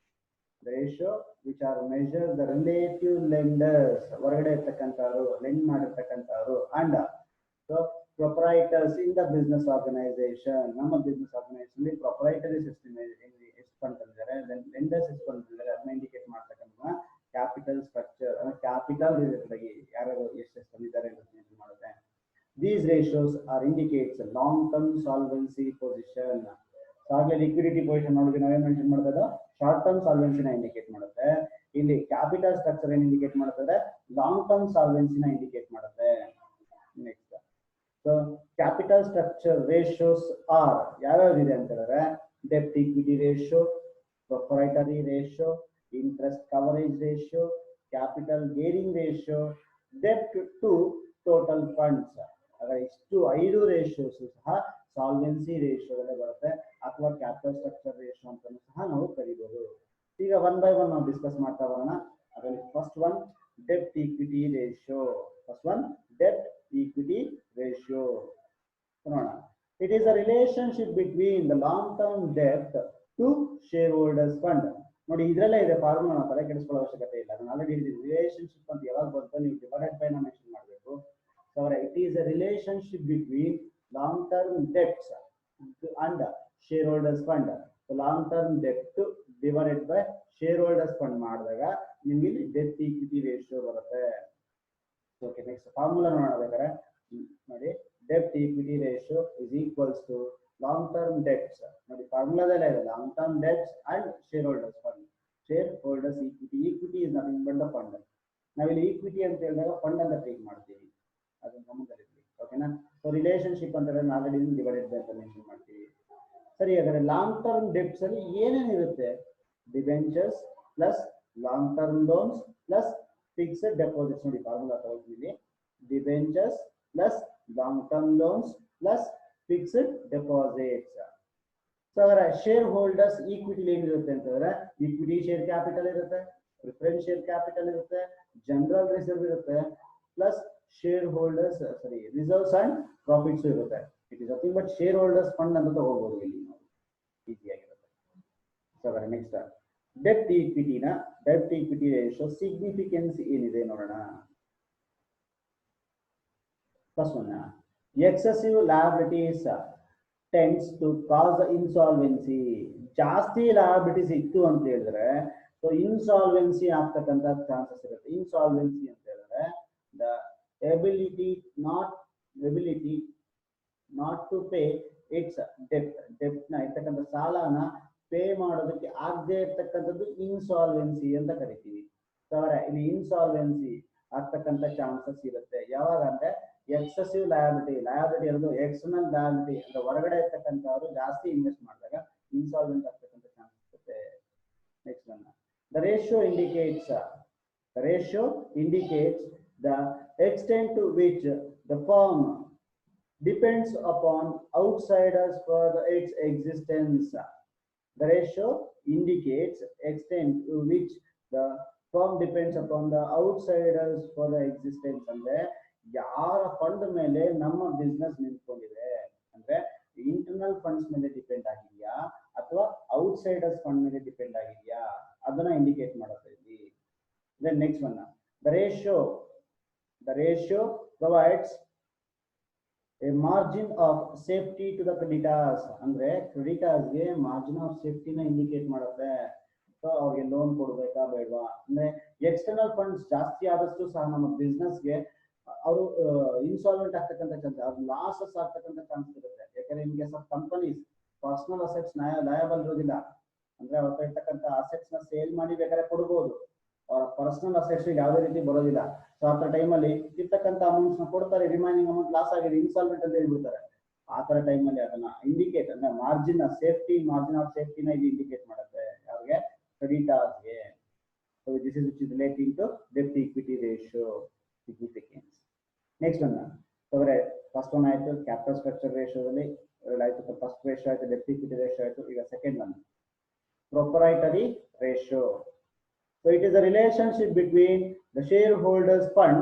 The ratio which are measures the relative lenders, ಹೊರಗಡೆ ಇರ್ತಕ್ಕಂಥವ್ರು ಲೆಂಡ್ ಮಾಡಿರ್ತಕ್ಕಂಥವ್ರು, and so proprietors in the business organisation, ನಮ್ಮ ಬಿಸ್ನೆಸ್ ಆರ್ಗನೈಸೇಷನ್ ಪ್ರೊಪ್ರೈಟರೀಸ್ ಎಷ್ಟು ತಂದಿದ್ದಾರೆ, ಲೆಂಡರ್ಸ್ ಎಷ್ಟು ತಂದಿದ್ದಾರೆ ಅದನ್ನ ಇಂಡಿಕೇಟ್ ಮಾಡ್ತಕ್ಕಂಥ ಕ್ಯಾಪಿಟಲ್ ಸ್ಟ್ರಕ್ಚರ್ ಕ್ಯಾಪಿಟಲ್ ರಿಲೇಟೆಡ್ ಆಗಿ ಯಾರು ಎಷ್ಟು ತಂದಿದ್ದಾರೆ ಅಂತ ಮಾಡುತ್ತೆ. These ratios are indicates long term solvency position. ಆಗಲೇ ಲಿಕ್ವಿಡಿಟಿ ಪೊಸಿಷನ್ ನೋಡಿದ್ರೆ ನಾವೇನು ಮೆನ್ಷನ್ ಮಾಡ್ತದ ಶಾರ್ಟ್ ಟರ್ಮ್ ಸಾಲ್ವೆನ್ಸಿನ ಇಂಡಿಕೇಟ್ ಮಾಡುತ್ತೆ, ಇಲ್ಲಿ ಕ್ಯಾಪಿಟಲ್ ಸ್ಟ್ರಕ್ಚರ್ ಏನು ಇಂಡಿಕೇಟ್ ಮಾಡುತ್ತದೆ ಲಾಂಗ್ ಟರ್ಮ್ ಸಾಲ್ವೆನ್ಸಿನ ಇಂಡಿಕೇಟ್ ಮಾಡುತ್ತೆ. Next so capital structure ratios R ಯಾವ್ಯಾವ್ದಿದೆ ಅಂತ ಹೇಳಿದ್ರೆ ಡೆಪ್ಟ್ equity ratio, proprietary ratio, interest coverage ratio, capital gearing ratio, ಡೆಪ್ಟ್ to total funds. ಹಾಗಾದ್ರೆ ಇಷ್ಟು 5 ರೇಷಿಯೋಸ್ ಸಹ ಸಾಲ್ವೆನ್ಸಿ ರೇಷಿಯೋದಲ್ಲೇ ಬರುತ್ತೆ ಅಥವಾ ಕ್ಯಾಪಿಟಲ್ ಸ್ಟ್ರಕ್ಚರ್ ರೇಷಿಯೋ ಅಂತ ಸಹ ನಾವು ಕರಿಬಹುದು. ಈಗ ಒನ್ ಬೈ ಒನ್ ನಾವು ಡಿಸ್ಕಸ್ ಮಾಡ್ತಾ ಬರೋಣ. ಅದರಲ್ಲಿ ಫಸ್ಟ್ ಒನ್ ಡೆಪ್ಟ್ ಈಕ್ವಿಟಿ ರೇಷಿಯೋ. ನೋಡೋಣ. It is a relationship between the long term ಡೆಪ್ಟ್ ಟು ಶೇರ್ ಹೋಲ್ಡರ್ಸ್ ಫಂಡ್. ನೋಡಿ ಇದ್ರಲ್ಲೇ ಇದೆ ಫಾರ್ಮುಲಾ, ನಾವು ತಲೆ ಕೆಡಿಸ್ಕೊಳ್ಳೋ ಅವಶ್ಯಕತೆ ಇಲ್ಲ. ನಾನು ಆಲ್ರೆಡಿ ಹೇಳಿದ್ದೀನಿ ರಿಲೇಶನ್ಶಿಪ್ ಅಂತ ಯಾವಾಗ ಬಂತು ನೀವು ಡಿವೈಡೆಡ್ ಬೈ ನ ಮೆನ್ಷನ್ ಮಾಡಬೇಕು. So it is a relationship between long term debts and share holders fund. Long term ಡೆಪ್ಟ್ divided by share holders fund ಮಾಡಿದಾಗ ನಿಮ್ಗೆ ಇಲ್ಲಿ ಡೆಪ್ಟ್ ಈಕ್ವಿಟಿ ರೇಷಿಯೋ ಬರುತ್ತೆ. ಓಕೆ, ನೆಕ್ಸ್ಟ್ ಫಾರ್ಮುಲಾ ನೋಡಬೇಕಾದ್ರೆ ನೋಡಿ ಡೆಪ್ಟ್ equity ratio is equals to long term debts. ನೋಡಿ ಫಾರ್ಮುಲಾದಲ್ಲೇ ಇದೆ long term debts and share holders fund. Shareholders equity is nothing but the fund. ನಾವಿಲ್ಲಿ ಈಕ್ವಿಟಿ ಅಂತ ಹೇಳಿದಾಗ ಫಂಡ್ ಅಂತ ಟ್ರೀಟ್ ಮಾಡ್ತೀವಿ, ಅದನ್ನ ಗಮನದಲ್ಲಿರ್ಲಿ. ಓಕೆನಾ? ಸೊ ರಿಲೇಶನ್ಶಿಪ್ ಅಂತ ಆಲ್ರೆಡಿ ಡಿವೈಡೆಡ್ ಬೈ ಅಂತ ಮೆನ್ಷನ್ ಮಾಡ್ತೀವಿ. ಸರಿ, ಹಾಗಾದ್ರೆ ಲಾಂಗ್ ಟರ್ಮ್ ಡೆಟ್ಸ್ ಅಲ್ಲಿ ಏನೇನಿರುತ್ತೆ? Debentures plus long term loans plus fixed deposits. ನೋಡಿ ಫಾರ್ಮುಲಾ ತಗೊಳ್ತೀವಿ, debentures plus long term loans plus fixed deposits. So ಅದರ ಶೇರ್ ಹೋಲ್ಡರ್ಸ್ ಈಕ್ವಿಟಿ ಏನಿರುತ್ತೆ ಅಂತಂದ್ರೆ ಈಕ್ವಿಟಿ ಶೇರ್ ಕ್ಯಾಪಿಟಲ್ ಇರುತ್ತೆ, ಪ್ರಿಫರೆನ್ಸ್ ಶೇರ್ ಕ್ಯಾಪಿಟಲ್ ಇರುತ್ತೆ, ಜನರಲ್ ರಿಸರ್ವ್ ಇರುತ್ತೆ, plus shareholders reserves and profits ಇರುತ್ತೆ. It is nothing but share holders fund ಅಂತ ತಗೋಬಹುದು ಇಲ್ಲಿ ನಾವು, ಈಸಿಯಾಗಿರುತ್ತೆ. ಸೊ ಅದರ ನೆಕ್ಸ್ಟ್ ಡೆಪ್ಟ್ ಈಕ್ವಿಟಿ ರೇಷಿಯೋ ಸಿಗ್ನಿಫಿಕೆನ್ಸ್ ಏನಿದೆ ನೋಡೋಣ. First one, excessive liabilities tends to cause the insolvency. ಜಾಸ್ತಿ ಲಯಬಿಲಿಟೀಸ್ ಇತ್ತು ಅಂತ ಹೇಳಿದ್ರೆ ಸೊ ಇನ್ಸಾಲ್ವೆನ್ಸಿ ಆಗ್ತಕ್ಕಂಥ ಚಾನ್ಸಸ್ ಇರುತ್ತೆ. ಇನ್ಸಾಲ್ವೆನ್ಸಿ ಅಂತ ಹೇಳಿದ್ರೆ the ability not to pay its ಡೆಪ್ಟ್ ನ ಇರ್ತಕ್ಕಂಥ ಸಾಲನ ಪೇ ಮಾಡೋದಕ್ಕೆ ಆಗದೆ ಇರ್ತಕ್ಕಂಥದ್ದು ಇನ್ಸಾಲ್ವೆನ್ಸಿ ಅಂತ ಕರಿತೀವಿ. ಸೊ ಅವರ ಇಲ್ಲಿ ಇನ್ಸಾಲ್ವೆನ್ಸಿ ಆಗ್ತಕ್ಕಂಥ ಚಾನ್ಸಸ್ ಇರುತ್ತೆ. ಯಾವಾಗ ಅಂದ್ರೆ ಎಕ್ಸೆಸಿವ್ ಲಯಬಿಲಿಟಿ ಇರೋದು ಎಕ್ಸ್ಟರ್ನಲ್ ಲಯಬಿಲಿಟಿ ಅಂದ್ರೆ ಹೊರಗಡೆ ಇರ್ತಕ್ಕಂಥವ್ರು ಜಾಸ್ತಿ ಇನ್ವೆಸ್ಟ್ ಮಾಡಿದಾಗ ಇನ್ಸಾಲ್ವೆಂಟ್ ಆಗ್ತಕ್ಕಂಥ ಚಾನ್ಸಸ್ ಇರುತ್ತೆ. Next one, the ratio indicates the extent to which the firm depends upon outsiders for its existence. The ratio indicates extent to which the firm depends upon the outsiders for the existence. ಅಂದ್ರೆ ಯಾರ fund ಮೇಲೆ ನಮ್ಮ business ನಿಂತ್ಕೊಂಡಿದೆ ಅಂದ್ರೆ internal funds ಮೇಲೆ depend ಆಗಿದೆಯಾ ಅಥವಾ outsiders fund ಮೇಲೆ depend ಆಗಿದೆಯಾ ಅದನ್ನ ಇಂಡಿಕೇಟ್ ಮಾಡುತ್ತೆ ಇಲ್ಲಿ. Then next one, the ratio provides a margin of safety to the creditors. ಅಂದ್ರೆ creditors ಗೆ margin of safety ನ ಇಂಡಿಕೇಟ್ ಮಾಡುತ್ತೆ. ಸೊ ಅವ್ರಿಗೆ ಲೋನ್ ಕೊಡ್ಬೇಕಾ ಬೇಡವಾ ಅಂದ್ರೆ ಎಕ್ಸ್ಟರ್ನಲ್ ಫಂಡ್ಸ್ ಜಾಸ್ತಿ ಆದಷ್ಟು ಸಹ ನಮ್ಮ ಬಿಸ್ನೆಸ್ಗೆ ಅವರು ಇನ್ಸಾಲ್ವೆಂಟ್ ಆಗ್ತಕ್ಕಂಥ ಚಾನ್ಸ್, ಅವ್ರು ಲಾಸಸ್ ಆಗ್ತಕ್ಕಂಥ ಚಾನ್ಸ್ ಇರುತ್ತೆ. ಯಾಕಂದ್ರೆ in case of companies personal assets liable ಇರೋದಿಲ್ಲ, ಅಂದ್ರೆ ಅವ್ರ ಇರ್ತಕ್ಕಂಥ ಅಸೆಟ್ಸ್ ನ ಸೇಲ್ ಮಾಡಿ ಬೇಕಾದ್ರೆ ಕೊಡ್ಬೋದು, ಅವರ ಪರ್ಸನಲ್ ಅಸೆಟ್ಸ್ ಯಾವುದೇ ರೀತಿ ಬರೋದಿಲ್ಲ. ಸೊ ಆ ಟೈಮಲ್ಲಿ ಇರ್ತಕ್ಕಂಥ ಅಮೌಂಟ್ಸ್ ನ ಕೊಡ್ತಾರೆ, ರಿಮೈನಿಂಗ್ ಅಮೌಂಟ್ ಲಾಸ್ ಆಗಿದೆ ಇನ್ಸಾಲ್ವೆಂಟ್ ಅಂತ ಹೇಳ್ಬಿಡ್ತಾರೆ. ಆ ತರ ಟೈಮಲ್ಲಿ ಅದನ್ನ ಇಂಡಿಕೇಟ್ ಅಂದ್ರೆ ಮಾರ್ಜಿನ್ ಆಫ್ ಸೇಫ್ಟಿನ ಇದು ಇಂಡಿಕೇಟ್ ಮಾಡುತ್ತೆ ಅವ್ರಿಗೆ ಕ್ರೆಡಿಟರ್ಸ್ಗೆ. So this is which is relating to debt equity ratio significance. Next one ಅವರೇ ಫಸ್ಟ್ ಒನ್ ಆಯ್ತು ಕ್ಯಾಪಿಟಲ್ ಸ್ಟ್ರಕ್ಚರ್ ರೇಷಿಯೋದಲ್ಲಿ ಆಯ್ತು, ಫಸ್ಟ್ ರೇಷಿಯೋ ಆಯ್ತು, ಡೆಟ್ ಈಕ್ವಿಟಿ ರೇಷಿಯೋ ಆಯ್ತು. ಈಗ second one proprietary ratio. So it is a relationship between the shareholders fund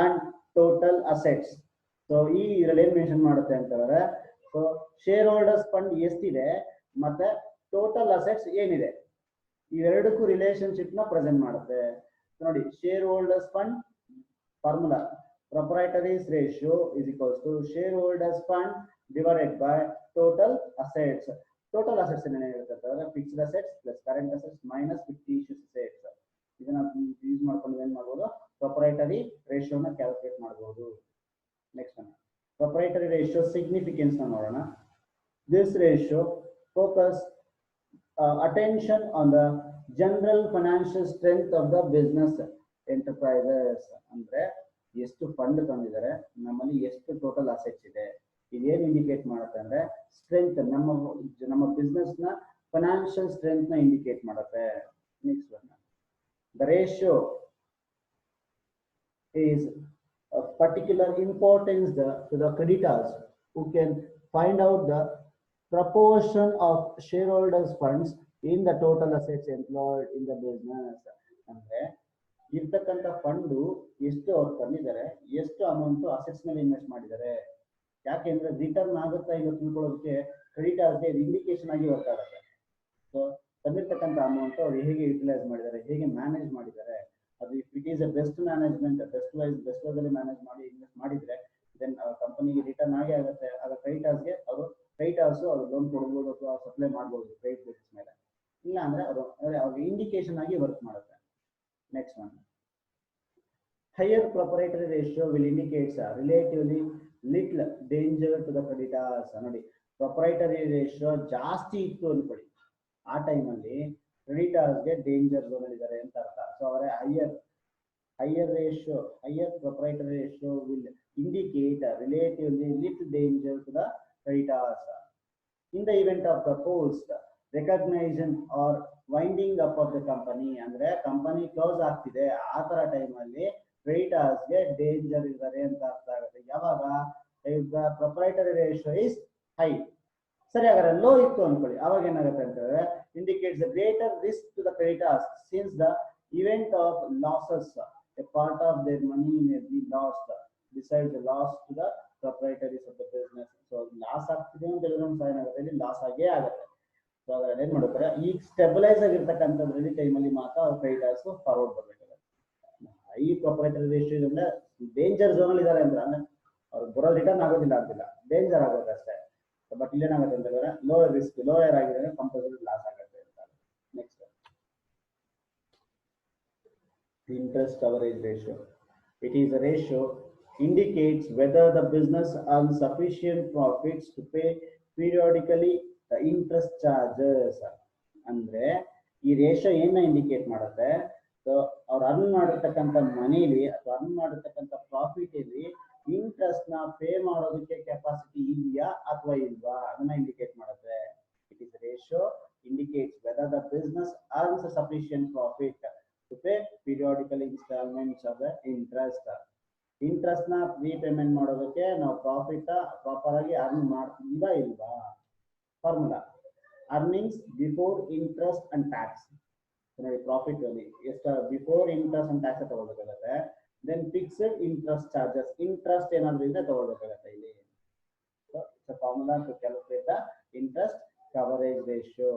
and total assets. So ಈ ಇದರಲ್ಲಿ ಏನು ಮೆನ್ಷನ್ ಮಾಡುತ್ತೆ ಅಂತಂದ್ರೆ, ಸೊ ಶೇರ್ ಹೋಲ್ಡರ್ಸ್ ಫಂಡ್ ಎಷ್ಟಿದೆ ಮತ್ತೆ ಟೋಟಲ್ ಅಸೆಟ್ಸ್ ಏನಿದೆ ಇವೆರಡಕ್ಕೂ ರಿಲೇಶನ್ಶಿಪ್ ನ ಪ್ರೆಸೆಂಟ್ ಮಾಡುತ್ತೆ. ನೋಡಿ, share holders fund formula proprietaries ratio is equals to share holders fund divided by total assets. Total assets ಏನಿರುತ್ತೆ ಅಂತಂದ್ರೆ fixed assets plus current assets minus fictitious assets. ಇದನ್ನ use ಮಾಡ್ಕೊಂಡು ಏನ್ ಮಾಡ್ಬೋದು, ಪ್ರೊಪ್ರೈಟರಿ ರೇಷಿಯೋನ ಕ್ಯಾಲ್ಕುಲೇಟ್ ಮಾಡಬಹುದು. Next one proprietary ratio significance ನ ನೋಡೋಣ. This ratio focus attention on the general financial strength of the business enterprises. ಅಂದ್ರೆ ಎಷ್ಟು ಫಂಡ್ ತಂದಿದ್ದಾರೆ, ನಮ್ಮಲ್ಲಿ ಎಷ್ಟು ಟೋಟಲ್ ಅಸೆಟ್ಸ್ ಇದೆ, ಇದೇನು ಇಂಡಿಕೇಟ್ ಮಾಡುತ್ತೆ ಅಂದ್ರೆ ಸ್ಟ್ರೆಂತ್, ನಮ್ಮ ಬಿಸ್ನೆಸ್ ನ ಫೈನಾನ್ಷಿಯಲ್ ಸ್ಟ್ರೆಂತ್ ನ ಇಂಡಿಕೇಟ್ ಮಾಡುತ್ತೆ. Next one, the ratio is of particular importance to the creditors who can find out the proportion of shareholders funds in the total assets employed in the business. ಅಂದ್ರೆ ಇರ್ತಕ್ಕಂಥ fund ಎಷ್ಟು ಅವ್ರು ತಂದಿದ್ದಾರೆ, ಎಷ್ಟು amount assets ಮೇಲೆ invest ಮಾಡಿದ್ದಾರೆ. ಯಾಕೆಂದ್ರೆ return ಆಗುತ್ತಾ ಇಲ್ಲ ತಿಳ್ಕೊಳ್ಳೋದಕ್ಕೆ ಕ್ರೆಡಿಟರ್ಸ್ಗೆ ಇಂಡಿಕೇಶನ್ ಆಗಿ ವರ್ಕ್ ಆಗುತ್ತೆ. ಸೊ ತಂದಿರ್ತಕ್ಕಂಥ ಅಮೌಂಟ್ ಅವ್ರು ಹೇಗೆ ಯುಟಿಲೈಸ್ ಮಾಡಿದ್ದಾರೆ, ಹೇಗೆ ಮ್ಯಾನೇಜ್ ಮಾಡಿದ್ದಾರೆ, ಅದು if it is a best management, best ವೈಸಲ್ಲಿ ಮ್ಯಾನೇಜ್ ಮಾಡಿ ಇನ್ವೆಸ್ಟ್ ಮಾಡಿದ್ರೆ ದೆನ್ ಕಂಪನಿಗೆ ರಿಟರ್ನ್ ಆಗೇ ಆಗುತ್ತೆ. ಆಗ ಕ್ರೆಡಿಟರ್ಸ್ಗೆ ಅವ್ರು ಲೋನ್ ಕೊಡ್ಬೋದು ಅಥವಾ ಸಪ್ಲೈ ಮಾಡ್ಬೋದು ಕ್ರೆಡಿಟ್ ಬೇಸಿಸ್ ಮೇಲೆ. ಇಲ್ಲ ಅಂದ್ರೆ ಅವ್ರಿಗೆ ಇಂಡಿಕೇಶನ್ ಆಗಿ ವರ್ಕ್ ಮಾಡುತ್ತೆ. Next one, higher proprietary ratio will indicates relatively little danger to the creditors. ನೋಡಿ, ಪ್ರೊಪ್ರೈಟರಿ ರೇಷಿಯೋ ಜಾಸ್ತಿ ಇತ್ತು ಅನ್ಕೊಳ್ಳಿ, ಆ ಟೈಮಲ್ಲಿ ಕ್ರೆಡಿಟರ್ಸ್ಗೆ ಡೇಂಜರ್ ಝೋನ್ ಅಲ್ಲಿ ಇದ್ದಾರೆ ಅಂತ ಅರ್ಥ. ಸೊ ಅವರ higher proprietary ratio will indicate a relatively little danger to the creditors. In the event of proposed recognition or winding up of the company, ಅಂದ್ರೆ ಕಂಪನಿ ಕ್ಲೋಸ್ ಆಗ್ತಿದೆ, ಆ ತರ ಟೈಮಲ್ಲಿ ಕ್ರೆಡಿಟರ್ಸ್ಗೆ ಡೇಂಜರ್ ಇದ್ದಾರೆ ಅಂತ ಅರ್ಥ ಆಗುತ್ತೆ. ಯಾವಾಗ ಪ್ರೊಪ್ರೈಟರಿ ರೇಷಿಯೋ ಇಸ್ ಹೈ. ಸರಿ, ಹಾಗಾದ್ರೆ ಲೋ ಇತ್ತು ಅನ್ಕೊಳ್ಳಿ, ಅವಾಗ ಏನಾಗುತ್ತೆ ಅಂತಂದ್ರೆ indicates the greater risk to the creditors since the event of losses, a part of their money may be lost besides the loss to the proprietaries of the business. So loss ಆಗ್ತಿದೆ ಅಂತ ಹೇಳಿದ್ರೆ ಏನಾಗುತ್ತೆ, ಇಲ್ಲಿ loss ಆಗೇ ಆಗುತ್ತೆ. So ಅದ್ರಲ್ಲಿ ಏನ್ ಮಾಡ್ತಾರೆ, ಈಗ ಸ್ಟೆಬಿಲೈಸ್ ಆಗಿರ್ತಕ್ಕಂಥದ್ರಲ್ಲಿ ಟೈಮಲ್ಲಿ ಮಾತ್ರ ಕ್ರೆಡಿಟರ್ಸ್ ಫಾರ್ವರ್ಡ್ ಬರ್ಬೇಕಾಗುತ್ತೆ. ಹೈ ಪ್ರೊಪ್ರೈಟರಿ ರೇಷಿಯೋ ಅಂದ್ರೆ ಡೇಂಜರ್ ಝೋನ್ ಅಲ್ಲಿ ಇದಾರೆ ಅಂದ್ರೆ ಅವ್ರು ಬರೋ ರಿಟರ್ನ್ ಆಗೋದಿಲ್ಲ ಅಂತಿಲ್ಲ, ಡೇಂಜರ್ ಆಗುತ್ತೆ ಅಷ್ಟೇ. ಬಟ್ ಇಲ್ಲೇನಾಗುತ್ತೆ ಅಂತಂದ್ರೆ ಲೋಯರ್ ಆಗಿದ್ರೆ ಕಂಪಲ್ಸರಿ ಲಾಸ್ ಆಗುತ್ತೆ ಅಂತ. Next, interest coverage ratio. It is a ratio indicates whether the business earns sufficient profits to pay periodically the interest charges. ಅಂದ್ರೆ ಈ ರೇಷಿಯೋ ಏನ ಇಂಡಿಕೇಟ್ ಮಾಡುತ್ತೆ, ಸೊ ಅವ್ರು ಅರ್ನ್ ಮಾಡಿರ್ತಕ್ಕಂಥ ಮನಿಲಿ ಅಥವಾ ಅರ್ನ್ ಮಾಡಿರ್ತಕ್ಕಂಥ ಪ್ರಾಫಿಟ್ ಅಲ್ಲಿ ಇಂಟ್ರೆಸ್ಟ್ ನ ಪೇ ಮಾಡೋದಕ್ಕೆ ಕೆಪಾಸಿಟಿ ಇದೆಯಾ ಅಥವಾ ಇಲ್ವಾ ಅದನ್ನ ಇಂಡಿಕೇಟ್ ಮಾಡುತ್ತೆ. It is ratio indicates whether the business earns a sufficient profit to pay periodical installments of the interest. Interest ನ ರೀಪೇಮೆಂಟ್ ಮಾಡೋದಕ್ಕೆ ನಾವು ಪ್ರಾಫಿಟ್ ಪ್ರಾಪರ್ ಆಗಿ ಅರ್ನ್ ಮಾಡ್ತಿದೀವಾ ಇಲ್ವಾ. Formula earnings before interest and tax. ನೋಡಿ ಪ್ರಾಫಿಟ್ ಅಲ್ಲಿ ಎಷ್ಟು ಬಿಫೋರ್ ಇಂಟ್ರೆಸ್ಟ್ ಅಂಡ್ ಟ್ಯಾಕ್ಸ್ ತಗೊಳ್ಬೇಕಾಗತ್ತೆ. Then fixed interest charges, interest ಏನಾದ್ರು ಇದ್ರೆ ತಗೊಳ್ಬೇಕಾಗತ್ತೆ ಇಲ್ಲಿ. So it's a formula to calculate the interest coverage ratio.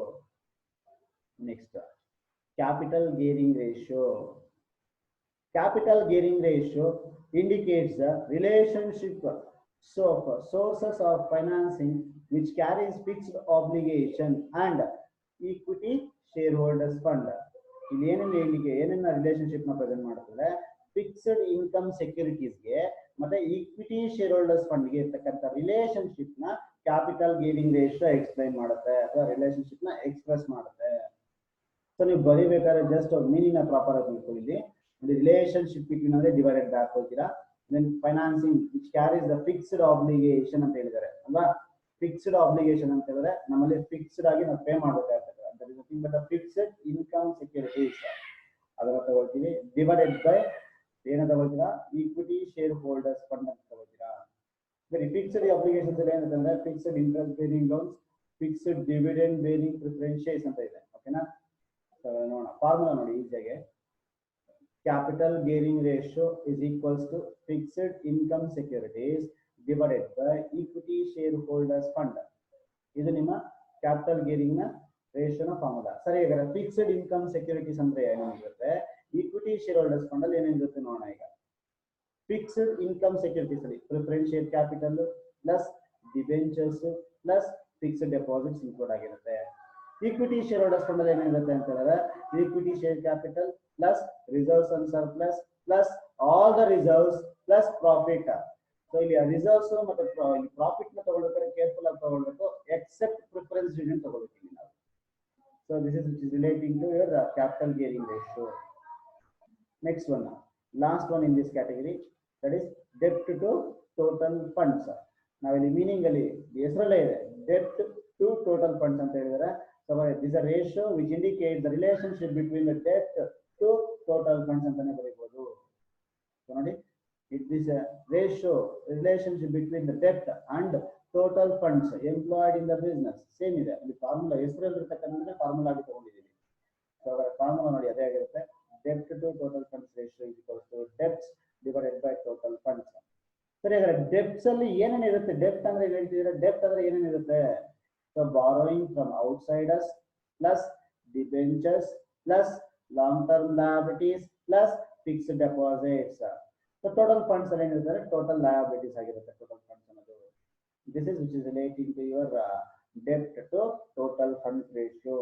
Next, capital gearing ratio. Capital gearing ratio indicates the relationship so sources of financing which carries fixed obligation and equity shareholders fund. ಇಲ್ಲಿ ಏನೇನ relationship ನ present ಮಾಡುತ್ತದೆ, fixed income securities ಗೆ ಮತ್ತೆ equity share holders fund ಗೆ ಇರ್ತಕ್ಕಂಥ relationship ನ capital gearing ratio explain ಮಾಡುತ್ತೆ ಅಥವಾ ರಿಲೇಶನ್ಶಿಪ್ ನ ಎಕ್ಸ್ಪ್ರೆಸ್ ಮಾಡುತ್ತೆ. ಸೊ ನೀವು ಬರೀಬೇಕಾದ್ರೆ ಜಸ್ಟ್ ಮೀನಿಂಗ್ ನ ಪ್ರಾಪರ್ ಆಗಿ ತಿಳ್ಕೊಳ್ಳಿ. ರಿಲೇಶನ್ಶಿಪ್ ಬಿಟ್ವೀನ್ ಅಂದ್ರೆ ಡಿವೈಡೆಡ್ ಬೈ ಹಾಕೋತೀರಾ. Then financing which carries the fixed obligation ಅಂತ ಹೇಳಿದ್ದಾರೆ ಅಲ್ವಾ. ಫಿಕ್ಸ್ಡ್ ಆಬ್ಲಿಗೇಷನ್ ಅಂತ ಹೇಳಿದ್ರೆ ನಮ್ಮಲ್ಲಿ ಫಿಕ್ಸ್ಡ್ ಆಗಿ ನಾವು ಪೇ ಮಾಡಬೇಕಾಗ್ತದೆ. ಫಿಕ್ಸ್ಡ್ ಇನ್ಕಮ್ ಸೆಕ್ಯೂರಿಟೀಸ್ ಅದನ್ನ ತಗೊಳ್ತೀವಿ. ಡಿವೈಡೆಡ್ ಬೈ ಏನ ತಗೊಳ್ತೀರಾ, ಈಕ್ವಿಟಿ ಶೇರ್ ಹೋಲ್ಡರ್ಸ್ ಫಂಡ್ ಅಂತ ತಗೊಳ್ತೀರಾ. ಬರೀ ಫಿಕ್ಸ್ಡ್ ಅಪ್ಲಿಕೇಶನ್ಸ್ ಏನಂತಂದ್ರೆ fixed interest bearing loans, fixed dividend bearing preference shares ಅಂತ ಇದೆ. ಓಕೆನಾ, ನೋಡೋಣ ಫಾರ್ಮುಲಾ ನೋಡಿ ಈಸಿಯಾಗಿ. Capital gearing ratio is equals to fixed income securities divided by equity share holders fund. ಇದು ನಿಮ್ಮ ಕ್ಯಾಪಿಟಲ್ ಗೇರಿಂಗ್ ನ ರೇಷಿಯೋನ ಫಾರ್ಮುಲಾ. ಸರಿ, ಹಾಗಾದ್ರೆ ಫಿಕ್ಸ್ಡ್ ಇನ್ಕಮ್ ಸೆಕ್ಯೂರಿಟೀಸ್ ಅಂದ್ರೆ ಏನೇನಿರುತ್ತೆ, ಈಕ್ವಿಟಿ ಶೇರ್ ಹೋಲ್ಡರ್ಸ್ ಫಂಡ್ ಅಲ್ಲಿ ಏನೇನಿರುತ್ತೆ ನೋಡೋಣ. ಈಗ ಫಿಕ್ಸ್ಡ್ ಇನ್ಕಮ್ ಸೆಕ್ಯೂರಿಟೀಸ್ ಅಲ್ಲಿ preference share capital plus debentures plus fixed deposits include ಆಗಿರುತ್ತೆ. ಈಕ್ವಿಟಿ ಶೇರ್ ಹೋಲ್ಡರ್ಸ್ ಫಂಡ್ ಅಲ್ಲಿ ಏನಿರುತ್ತೆ ಅಂತ ಹೇಳಿದ್ರೆ equity share capital plus reserves and surplus plus all the reserves plus profit. So ಇಲ್ಲಿ ರಿಸರ್ವ್ಸ್ ಮತ್ತೆ profit ನ ತಗೊಳ್ಬೇಕಾದ್ರೆ ಕೇರ್ಫುಲ್ ಆಗಿ ತಗೊಳ್ಬೇಕು, ಎಕ್ಸೆಪ್ಟ್ ಪ್ರಿಫರೆನ್ಸ್ ಡಿವಿಡೆಂಡ್ ತಗೊಳ್ಬೇಕು ನಾವು. So this is which is relating to your capital gearing ratio. Next one, last one in this category, that is debt to total funds. Now in the meaning ali ಹೆಸರಲ್ಲೇ ಇದೆ debt to total funds ಅಂತ ಹೇಳಿದ್ರೆ. So this is a ratio which indicates the relationship between the debt to total funds ಅಂತಾನೆ ಬರೀಬಹುದು. So ನೋಡಿ, it is a ratio relationship between the debt and total funds employed in the business. Same ಇದೆ ಇಲ್ಲಿ formula ಹೆಸರಲ್ಲಿ ಇರತಕ್ಕಂತ formula ಆಗಿ ತಗೊಂಡಿದ್ದೀವಿ. So ಅದರ formula ನೋಡಿ ಅದೇ ಆಗಿರುತ್ತೆ. Debt to total funds ratio is equals to debts divided by total funds. ಸರಿ, ಹಾಗಾದ್ರೆ ಡೆಬ್ಟ್ಸ್ ಅಲ್ಲಿ ಏನೇನು ಇರುತ್ತೆ, ಡೆಬ್ಟ್ ಅಂದ್ರೆ ಹೇಳ್ತಿದ್ರೆ ಡೆಬ್ಟ್ ಅಂದ್ರೆ ಏನೇನು ಇರುತ್ತೆ. So borrowing from outsiders plus debentures plus long term liabilities plus fixed deposits. So total funds ಅಲ್ಲಿ ಏನಿರುತ್ತೆ, ಟೋಟಲ್ ಲಯಬಿಲಿಟೀಸ್ ಆಗಿರುತ್ತೆ ಟೋಟಲ್ ಫಂಡ್ಸ್ ಅನ್ನೋದು. This is which is relating to your debt to total funds ratio.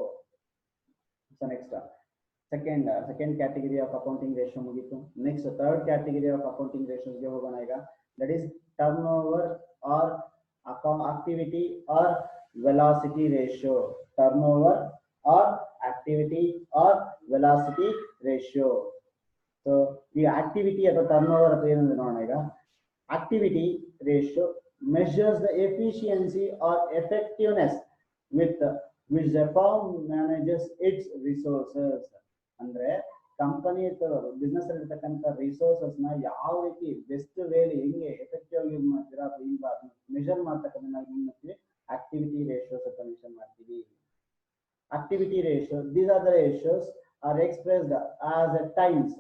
So next second category of accounting ratio mugitu. Next third category of accounting ratios ge hogona iga, that is turnover or activity or velocity ratio. Turnover or activity or velocity ratio. So the activity ಅಥವಾ turnover ಅಥವಾ ಏನಂದ್ರೆ ನೋಡೋಣ ಈಗ. Activity ratio measures the efficiency or effectiveness with which the firm manages its resources. ಅಂದ್ರೆ company business ಅಲ್ಲಿ ಇರತಕ್ಕಂತ resources ನ ಯಾವ ರೀತಿ ಬೆಸ್ಟ್ ವೇಲಿ ಹೆಂಗೆ ಎಫೆಕ್ಟಿವ್ ಯೂಸ್ ಮಾಡ್ತೀರಾ ಅಥವಾ ಮೆಜರ್ ಮಾಡ್ತಕ್ಕಂಥ ನಾವು ಏನ್ ಮಾಡ್ತೀವಿ, ಆಕ್ಟಿವಿಟಿ ರೇಷಿಯೋಸ್ ಅಂತ ಮೆನ್ಷನ್ ಮಾಡ್ತೀವಿ. Activity ratios, these are the ratios are expressed as a times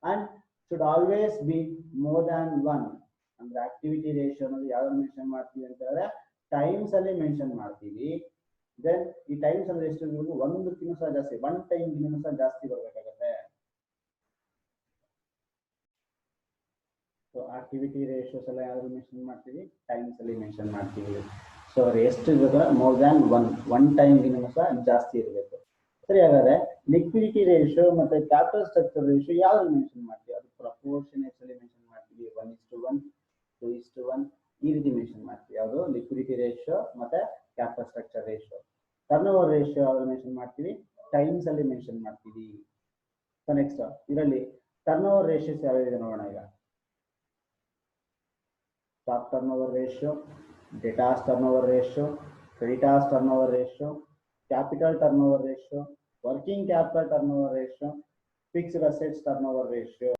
and should always be more than 1. ಅಂದ್ರೆ ಆಕ್ಟಿವಿಟಿ ರೇಷಿಯೋ ಅನ್ನೋದು ಯಾವ್ದು ಮೆನ್ಷನ್ ಮಾಡ್ತೀವಿ ಅಂತ ಹೇಳಿದ್ರೆ ಟೈಮ್ಸ್ ಅಲ್ಲಿ ಮೆನ್ಷನ್ ಮಾಡ್ತೀವಿ. ದೆನ್ ಈ ಟೈಮ್ಸ್ ಅಂದ್ರೆ ಎಷ್ಟು ಇರಬೇಕು, ಒಂದಕ್ಕಿಂತ ಸಹ ಜಾಸ್ತಿ, ಒನ್ ಟೈಮ್ ಗಿಂತ ಸಹ ಜಾಸ್ತಿ ಬರ್ಬೇಕಾಗತ್ತೆ. ಸೊ ಆಕ್ಟಿವಿಟಿ ರೇಷಿಯೋಸ್ ಎಲ್ಲ ಯಾವ್ದು ಮೆನ್ಷನ್ ಮಾಡ್ತೀವಿ, ಟೈಮ್ಸ್ ಅಲ್ಲಿ ಮೆನ್ಷನ್ ಮಾಡ್ತೀವಿ. ಸೊ ಎಷ್ಟು ಇರ್ಬೇಕಂದ್ರೆ ಮೋರ್ ದ್ಯಾನ್ ಒನ್ ಟೈಮ್ ಗಿಂತ ಸಹ ಜಾಸ್ತಿ ಇರಬೇಕು. ಸರಿ, ಹಾಗಾದ್ರೆ ಲಿಕ್ವಿಡಿಟಿ ರೇಷಿಯೋ ಮತ್ತೆ ಕ್ಯಾಪಿಟಲ್ ಸ್ಟ್ರಕ್ಚರ್ ರೇಷಿಯೋ ಯಾವ್ದು ಮೆನ್ಷನ್ ಮಾಡ್ತೀವಿ, ಅದು ಪ್ರಪೋರ್ಷನೇಟ್ಸ್ ಅಲ್ಲಿ ಮೆನ್ಷನ್ ಮಾಡ್ತೀವಿ. 1:1 2:1 ಈ ರೀತಿ ಮೆನ್ಷನ್ ಮಾಡ್ತೀವಿ. ಯಾವುದು ಲಿಕ್ವಿಡಿಟಿ ರೇಷಿಯೋ ಮತ್ತೆ capital structure ratio. Turn over ratio ಯಾವ್ದು ಮೆನ್ಷನ್ ಮಾಡ್ತೀವಿ, ಟೈಮ್ಸ್ ಅಲ್ಲಿ ಮೆನ್ಷನ್ ಮಾಡ್ತೀವಿ. ಸೊ ನೆಕ್ಸ್ಟ್ ಇದರಲ್ಲಿ ಟರ್ನ್ ಓವರ್ ರೇಷಿಯೋಸ್ ಯಾವ್ಯಾವಿದೆ ನೋಡೋಣ. ಈಗ stock turnover ratio, datas turn over ratio, creditors turn over ratio, capital turnover ratio, working capital turnover ratio, fixed assets turn over ratio.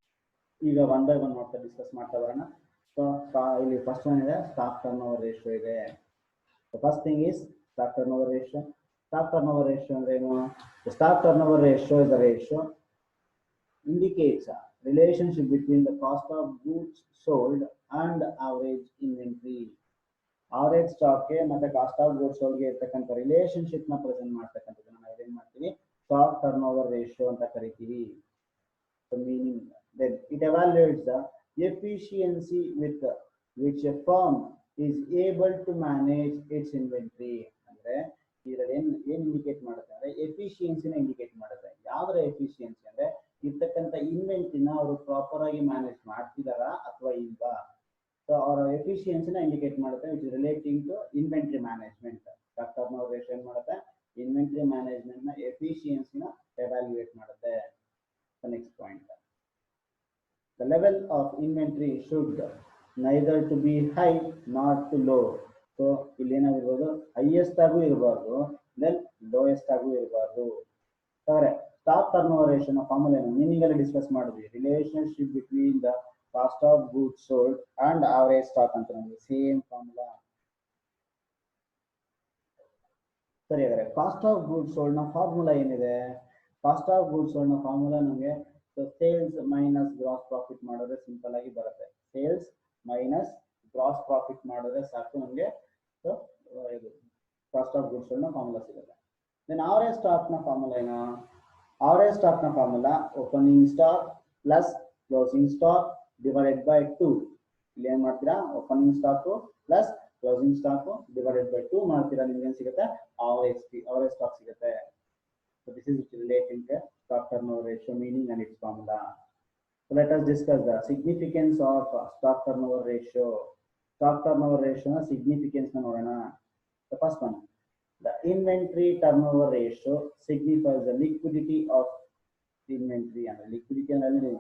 ಈಗ one by one ಮಾಡ್ತಾ discuss ಮಾಡ್ತಾ ಬರೋಣ. So ಇಲ್ಲಿ first one ಇದೆ stock turnover ratio ಇದೆ. First thing is stock turnover ratio. Stock turnover ratio ಅಂದ್ರೆ ಏನು? Stock turnover ratio is the ratio indicates a relationship between the cost of goods sold and average inventory. Average stock ಗೆ ಮತ್ತೆ cost of goods sold ಗೆ ಇರ್ತಕ್ಕಂಥ relationship ನ present ಮಾಡ್ತಕ್ಕಂಥದ್ದನ್ನ ನಾವು ಏನ್ ಮಾಡ್ತೀವಿ, ಸ್ಟಾಕ್ ಟರ್ನ್ ಓವರ್ ರೇಷಿಯೋ ಅಂತ ಕರಿತೀವಿ. So meaning that it evaluates the efficiency with which a firm is able to manage its inventory. ಅಂದ್ರೆ ಇದರಲ್ಲಿ ಏನ್ ಇಂಡಿಕೇಟ್ ಮಾಡುತ್ತೆ ಅಂದ್ರೆ ಎಫಿಷಿಯನ್ಸಿನ ಇಂಡಿಕೇಟ್ ಮಾಡುತ್ತೆ. ಯಾವ್ದ್ರ ಎಫಿಷಿಯನ್ಸಿ ಅಂದ್ರೆ ಇರ್ತಕ್ಕಂಥ ಇನ್ವೆಂಟ್ರಿನ ಅವರು ಪ್ರಾಪರ್ ಆಗಿ ಮ್ಯಾನೇಜ್ ಮಾಡ್ತಿದಾರಾ ಅಥವಾ ಇಲ್ವಾ. ಸೊ ಅವರ ಎಫಿಷಿಯನ್ಸಿನ ಇಂಡಿಕೇಟ್ ಮಾಡುತ್ತೆ which is relating to inventory management. Stock turnover ratio ಏನ್ ಮಾಡುತ್ತೆ, ಇನ್ವೆಂಟ್ರಿ ಮ್ಯಾನೇಜ್ಮೆಂಟ್ ನ ಎಫಿಷಿಯನ್ಸಿನ ಎವ್ಯಾಲ್ಯೂಯೇಟ್ ಮಾಡುತ್ತೆ. Next point, the level of inventory should neither to be high nor to low. So ಇಲ್ಲಿ ಏನಾಗಿರ್ಬೋದು, ಹೈಯೆಸ್ಟ್ ಆಗೂ ಇರಬಾರ್ದು, ದೆನ್ ಲೋಯೆಸ್ಟ್ ಆಗೂ ಇರಬಾರ್ದು. ಸರಿ, stock turnover ratio formula ಏನು ಮೀನಿಂಗ್ ಅಲ್ಲಿ ಡಿಸ್ಕಸ್ ಮಾಡಿದ್ವಿ. Relationship between the cost of goods sold and average stock ಅಂತ ನಮಗೆ ಸೇಮ್ ಫಾರ್ಮುಲಾ. ಸರಿ, ಹಾಗಾದ್ರೆ ಕಾಸ್ಟ್ ಆಫ್ ಗೂಡ್ಸ್ ಸೋಲ್ಡ್ ನ ಫಾರ್ಮುಲಾ ಏನಿದೆ? ಕಾಸ್ಟ್ ಆಫ್ ಗೂಡ್ಸ್ ಸೋಲ್ಡ್ ನ ಫಾರ್ಮುಲಾ ನಮಗೆ ಸೇಲ್ಸ್ ಮೈನಸ್ ಗ್ರಾಸ್ ಪ್ರಾಫಿಟ್ ಮಾಡಿದ್ರೆ ಸಿಂಪಲ್ ಆಗಿ ಬರುತ್ತೆ. ಸೇಲ್ಸ್ ಮೈನಸ್ ಗ್ರಾಸ್ ಪ್ರಾಫಿಟ್ ಮಾಡಿದ್ರೆ ಸಾಕು ನಮಗೆ ಕಾಸ್ಟ್ ಆಫ್ ಗೂಡ್ಸ್ ಸೋಲ್ಡ್ ನ ಫಾರ್ಮುಲಾ ಸಿಗುತ್ತೆ. ದೆನ್ ಆವರೇಜ್ ಸ್ಟಾಕ್ ನ ಫಾರ್ಮುಲಾ ಏನು? ಆವರೇಜ್ ಸ್ಟಾಕ್ ನ formula opening stock plus closing stock divided by 2. ಇಲ್ಲಿ ಏನ್ ಮಾಡ್ತೀರಾ, opening stock plus closing stock divided by 2 ಮಾಡ್ತೀರಾ, ನಿಮ್ಗೆ ಏನ್ ಸಿಗುತ್ತೆ, ಆವರೇಜ್ ಸ್ಟಾಕ್ ಸಿಗುತ್ತೆ. So this is relating to stock turnover ratio meaning and its formula. So let us discuss the significance of stock turnover ratio. Stock turnover ratio na significance na nodana. The first one, the inventory turnover ratio signifies the liquidity of inventory. And liquidity ಅಂದ್ರೆ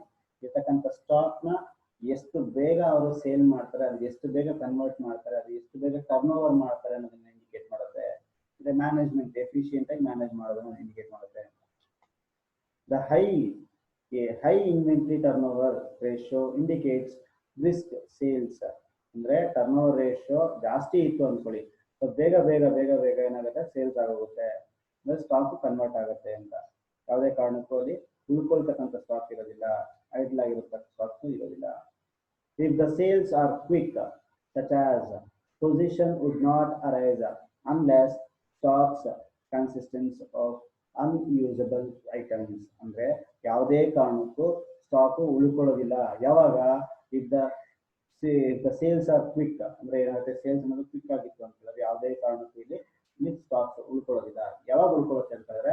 ಇರ್ತಕ್ಕಂಥ stock ನ ಎಷ್ಟು ಬೇಗ ಅವರು sale ಮಾಡ್ತಾರೆ, ಅದು ಎಷ್ಟು ಬೇಗ ಕನ್ವರ್ಟ್ ಮಾಡ್ತಾರೆ, ಅದು ಎಷ್ಟು ಬೇಗ ಟರ್ನ್ ಓವರ್ ಮಾಡ್ತಾರೆ ಅನ್ನೋದನ್ನ ಇಂಡಿಕೇಟ್ ಮಾಡುತ್ತೆ. ಮ್ಯಾನೇಜ್ಮೆಂಟ್ ಎಫಿಷಿಯಂಟ್ ಆಗಿ ಮ್ಯಾನೇಜ್ ಮಾಡೋದನ್ನ ಇಂಡಿಕೇಟ್ ಮಾಡುತ್ತೆ. The high inventory turnover ratio indicates brisk sales. ಅಂದ್ರೆ ಟರ್ನ್ ಓವರ್ ರೇಷಿಯೋ ಜಾಸ್ತಿ ಇತ್ತು ಅನ್ಕೊಳ್ಳಿ, ಸೊ ಬೇಗ ಬೇಗ ಬೇಗ ಬೇಗ ಏನಾಗುತ್ತೆ, ಸೇಲ್ಸ್ ಆಗೋಗುತ್ತೆ, ಅಂದ್ರೆ ಸ್ಟಾಕ್ ಕನ್ವರ್ಟ್ ಆಗುತ್ತೆ ಅಂತ. ಯಾವುದೇ ಕಾರಣಕ್ಕೂ ಅಲ್ಲಿ ಉಳ್ಕೊಳ್ತಕ್ಕಂಥ ಸ್ಟಾಕ್ ಇರೋದಿಲ್ಲ, ಐಡಲ್ ಆಗಿರತಕ್ಕ ಸ್ಟಾಕ್ ಇರೋದಿಲ್ಲ. If the sales are quick such as position would not arise unless stocks consistence of unusable items. ಅಂದ್ರೆ ಯಾವುದೇ ಕಾರಣಕ್ಕೂ ಸ್ಟಾಕ್ ಉಳ್ಕೊಳ್ಳೋದಿಲ್ಲ ಯಾವಾಗ, if the sales are quick, ಅಂದ್ರೆ ಏನಾಗುತ್ತೆ, ಸೇಲ್ಸ್ ಅನ್ನೋದು ಕ್ವಿಕ್ ಆಗಿತ್ತು ಅಂತ ಹೇಳಿದ್ರೆ ಯಾವುದೇ ಕಾರಣಕ್ಕೂ ಇಲ್ಲಿ ಸ್ಟಾಕ್ ಉಳ್ಕೊಳ್ಳೋದಿಲ್ಲ. ಯಾವಾಗ ಉಳ್ಕೊಳ್ಳುತ್ತೆ ಅಂತಂದ್ರೆ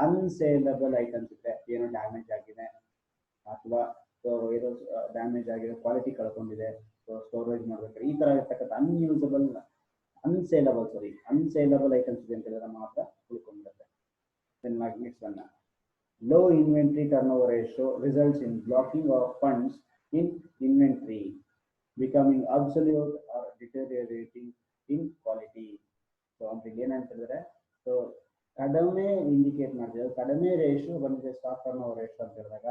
ಅನ್ಸೇಲಬಲ್ ಐಟಮ್ಸ್ ಇದ್ರೆ, ಏನೋ ಡ್ಯಾಮೇಜ್ ಆಗಿದೆ ಅಥವಾ ಏನೋ ಡ್ಯಾಮೇಜ್ ಆಗಿದೆ, ಕ್ವಾಲಿಟಿ ಕಳ್ಕೊಂಡಿದೆ, ಸ್ಟೋರೇಜ್ ಮಾಡ್ಬೇಕಾದ್ರೆ ಈ ತರ ಇರ್ತಕ್ಕಂಥ ಅನ್ಸೇಲಬಲ್ ಐಟಮ್ಸ್ ಇದೆ ಅಂತ ಹೇಳಿದ್ರೆ ಮಾತ್ರ ಉಳ್ಕೊಂಡಿರುತ್ತೆ. Next one, low inventory turnover ratio results in blocking of funds in inventory becoming absolute or deteriorating in quality. So ಅಂತ ಏನಂತ ಹೇಳಿದ್ರೆ, ಸೊ ಕಡಿಮೆ ಇಂಡಿಕೇಟ್ ಮಾಡ್ತಿದ್ರು, ಕಡಿಮೆ ರೇಷಿಯೋ ಬಂದಿದೆ ಸ್ಟಾಕ್ ಟರ್ನ್ ಓವರ್ ರೇಷಿಯೋ ಅಂತ ಹೇಳಿದಾಗ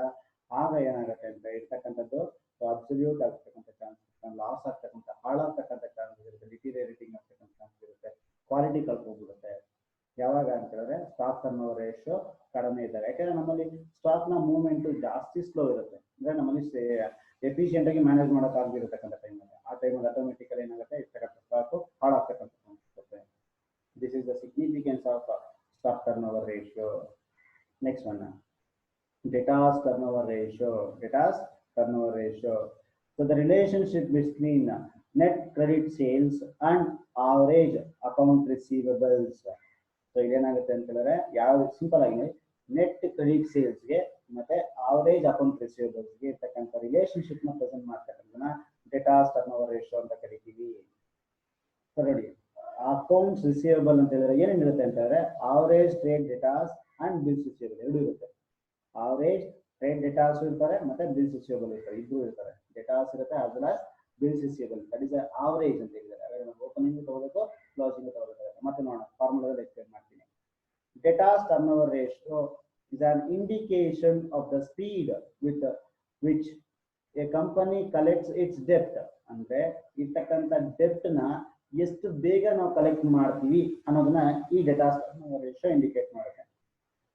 ಆಗ ಏನಾಗುತ್ತೆ ಅಂತ ಇರ್ತಕ್ಕಂಥದ್ದು ಅಬ್ಸಲ್ಯೂಟ್ ಆಗ್ತಕ್ಕಂಥ ಚಾನ್ಸಸ್, ಲಾಸ್ ಆಗ್ತಕ್ಕಂಥ, ಹಾಳಾಗ್ತಕ್ಕಂಥ ಚಾನ್ಸಸ್ ಇರುತ್ತೆ, ಡಿಟೀರಿಯರೇಟಿಂಗ್ ಆಗ್ತಕ್ಕಂಥ ಚಾನ್ಸಸ್ ಇರುತ್ತೆ, ಕ್ವಾಲಿಟಿ ಕಳ್ಕೊಂಡ್ಬಿಡುತ್ತೆ. ಯಾವಾಗ ಅಂತ ಹೇಳಿದ್ರೆ ಸ್ಟಾಕ್ ಟರ್ನ್ ಓವರ್ ರೇಷಿಯೋ ಕಡಿಮೆ ಇದ್ದಾರೆ. ಯಾಕಂದ್ರೆ ನಮ್ಮಲ್ಲಿ ಸ್ಟಾಕ್ ನ ಮೂವ್ಮೆಂಟ್ ಜಾಸ್ತಿ ಸ್ಲೋ ಇರುತ್ತೆ, ಅಂದ್ರೆ ನಮ್ಮಲ್ಲಿ ಎಫಿಷಿಯಂಟ್ ಆಗಿ ಮ್ಯಾನೇಜ್ ಮಾಡಕ್ ಆಗಿರತಕ್ಕಂಥ ಟೈಮಲ್ಲಿ, ಆ ಟೈಮಲ್ಲಿ ಆಟೋಮೆಟಿಕಲಿ ಏನಾಗುತ್ತೆ, ಇರ್ತಕ್ಕಂಥ ಸ್ಟಾಕ್ ಹಾಳಾಗ್ತಕ್ಕಂಥ ಚಾನ್ಸಸ್ ಇರುತ್ತೆ. This is the significance of stock turnover ratio. Next one, debtors turnover ratio. So the relationship between net credit sales and average account receivables. So ಇದೇನಾಗುತ್ತೆ ಅಂತ ಹೇಳಿದ್ರೆ, ಯಾವ ಸಿಂಪಲ್ ಆಗಿ ನೆಟ್ ಕ್ರೆಡಿಟ್ ಸೇಲ್ಸ್ ಗೆ ಮತ್ತೆ average account receivables ಗೆ ಇರ್ತಕ್ಕಂಥ relationship ನ present ಮಾಡ್ತಕ್ಕಂಥ ಡೆಟಾಸ್ ಟರ್ನ್ ಓವರ್ ರೇಷಿಯೋ ಅಂತ ಕರಿತೀವಿ. ಸೊ ನೋಡಿ, ಅಕೌಂಟ್ಸ್ ರಿಸೀವಬಲ್ ಅಂತ ಹೇಳಿದ್ರೆ ಏನೇನಿರುತ್ತೆ ಅಂತ ಹೇಳಿದ್ರೆ average trade datas and bills receivable ಎರಡೂ ಇರುತ್ತೆ. ಅವರೇಜ್ ಟ್ರೇಡ್ ಡೇಟಾಸ್ ಇರ್ತಾರೆ ಮತ್ತೆ ಬಿಲ್ಸ್ ರಿಸೀವಬಲ್ ಇರ್ತಾರೆ, ಇಬ್ರು ಇರ್ತಾರೆ. ಡೇಟಾಸ್ ಇರುತ್ತೆ as well as bills receivable. That is average ಅಂತ ಹೇಳಿದ್ದಾರೆ. ಹಾಗಾದ್ರೆ ನಾವು ಓಪನಿಂಗ್ ತಗೋಬೇಕು, ಕ್ಲೋಸಿಂಗ್ ತಗೋಬೇಕಾಗುತ್ತೆ. ಮತ್ತೆ ನೋಡೋಣ, ಫಾರ್ಮುಲಾದಲ್ಲಿ ಎಕ್ಸ್ಪ್ಲೇನ್ ಮಾಡ್ತೀನಿ. Data's turnover ratio is an indication of the speed with which a company collects its debt. ಅಂದ್ರೆ ಇರ್ತಕ್ಕಂಥ ಡೆಪ್ಟ್ ನ ಎಷ್ಟು ಬೇಗ ನಾವು ಕಲೆಕ್ಟ್ ಮಾಡ್ತೀವಿ ಅನ್ನೋದನ್ನ ಈ ಡೇಟಾಸ್ ಟರ್ನೋವರ್ ರೇಷಿಯೋ ಇಂಡಿಕೇಟ್ ಮಾಡುತ್ತೆ.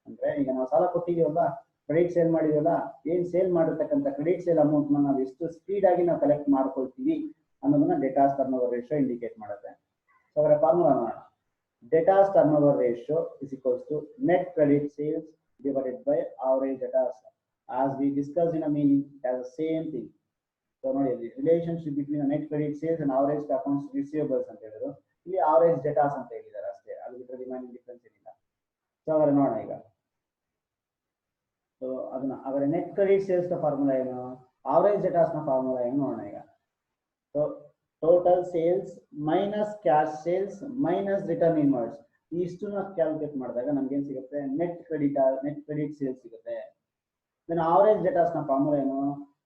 ಅಂದ್ರೆ ಈಗ ನಾವು ಸಾಲ ಕೊಟ್ಟಿದೀವಲ್ಲ, ಕ್ರೆಡಿಟ್ ಸೇಲ್ ಮಾಡಿದೀವಲ್ಲ, ಏನ್ ಸೇಲ್ ಮಾಡಿರ್ತಕ್ಕಂಥ ಕ್ರೆಡಿಟ್ ಸೇಲ್ ಅಮೌಂಟ್ ನಾವು ಎಷ್ಟು ಸ್ಪೀಡ್ ಆಗಿ ನಾವು ಕಲೆಕ್ಟ್ ಮಾಡ್ಕೊಳ್ತೀವಿ ಅನ್ನೋದನ್ನ ಡೇಟಾಸ್ ಟರ್ನೋವರ್ ರೇಷಿಯೋ ಇಂಡಿಕೇಟ್ ಮಾಡುತ್ತೆ. ಸೊ ಅವರ ಫಾರ್ಮುಲಾ ನೋಡೋಣ. Data's turnover ratio is equals to net credit sales divided by average datas. As we discussed in a meaning, as the same thing. So ನೋಡಿ, the relationship between net credit sales and average accounts receivables ಅಂತ ಹೇಳಿದ್ರು. ಇಲ್ಲಿ average datas ಅಂತ ಹೇಳಿದ್ದಾರೆ ಅಷ್ಟೇ, ಅದು ಬಿಟ್ಟರೆ remaining difference ಏನಿಲ್ಲ. ಸೊ ಅವರ ನೋಡೋಣ ಈಗ. ಸೊ ಅದನ್ನ ಅವರ ನೆಟ್ ಕ್ರೆಡಿಟ್ ಸೇಲ್ಸ್ ನ ಫಾರ್ಮುಲಾ ಏನು, average datas ನ ಫಾರ್ಮುಲಾ ಏನು ನೋಡೋಣ ಈಗ. So total sales minus cash sales minus return inwards, ಇಷ್ಟನ್ನ ಕ್ಯಾಲ್ಕುಲೇಟ್ ಮಾಡಿದಾಗ ನಮ್ಗೆ ಏನ್ ಸಿಗುತ್ತೆ, ನೆಟ್ ಕ್ರೆಡಿಟ್ ಸೇಲ್ಸ್ ಸಿಗುತ್ತೆ. ದೆನ್ ಅವರೇಜ್ ಡೇಟಾಸ್ ನ ಫಾರ್ಮುಲಾ ಏನು,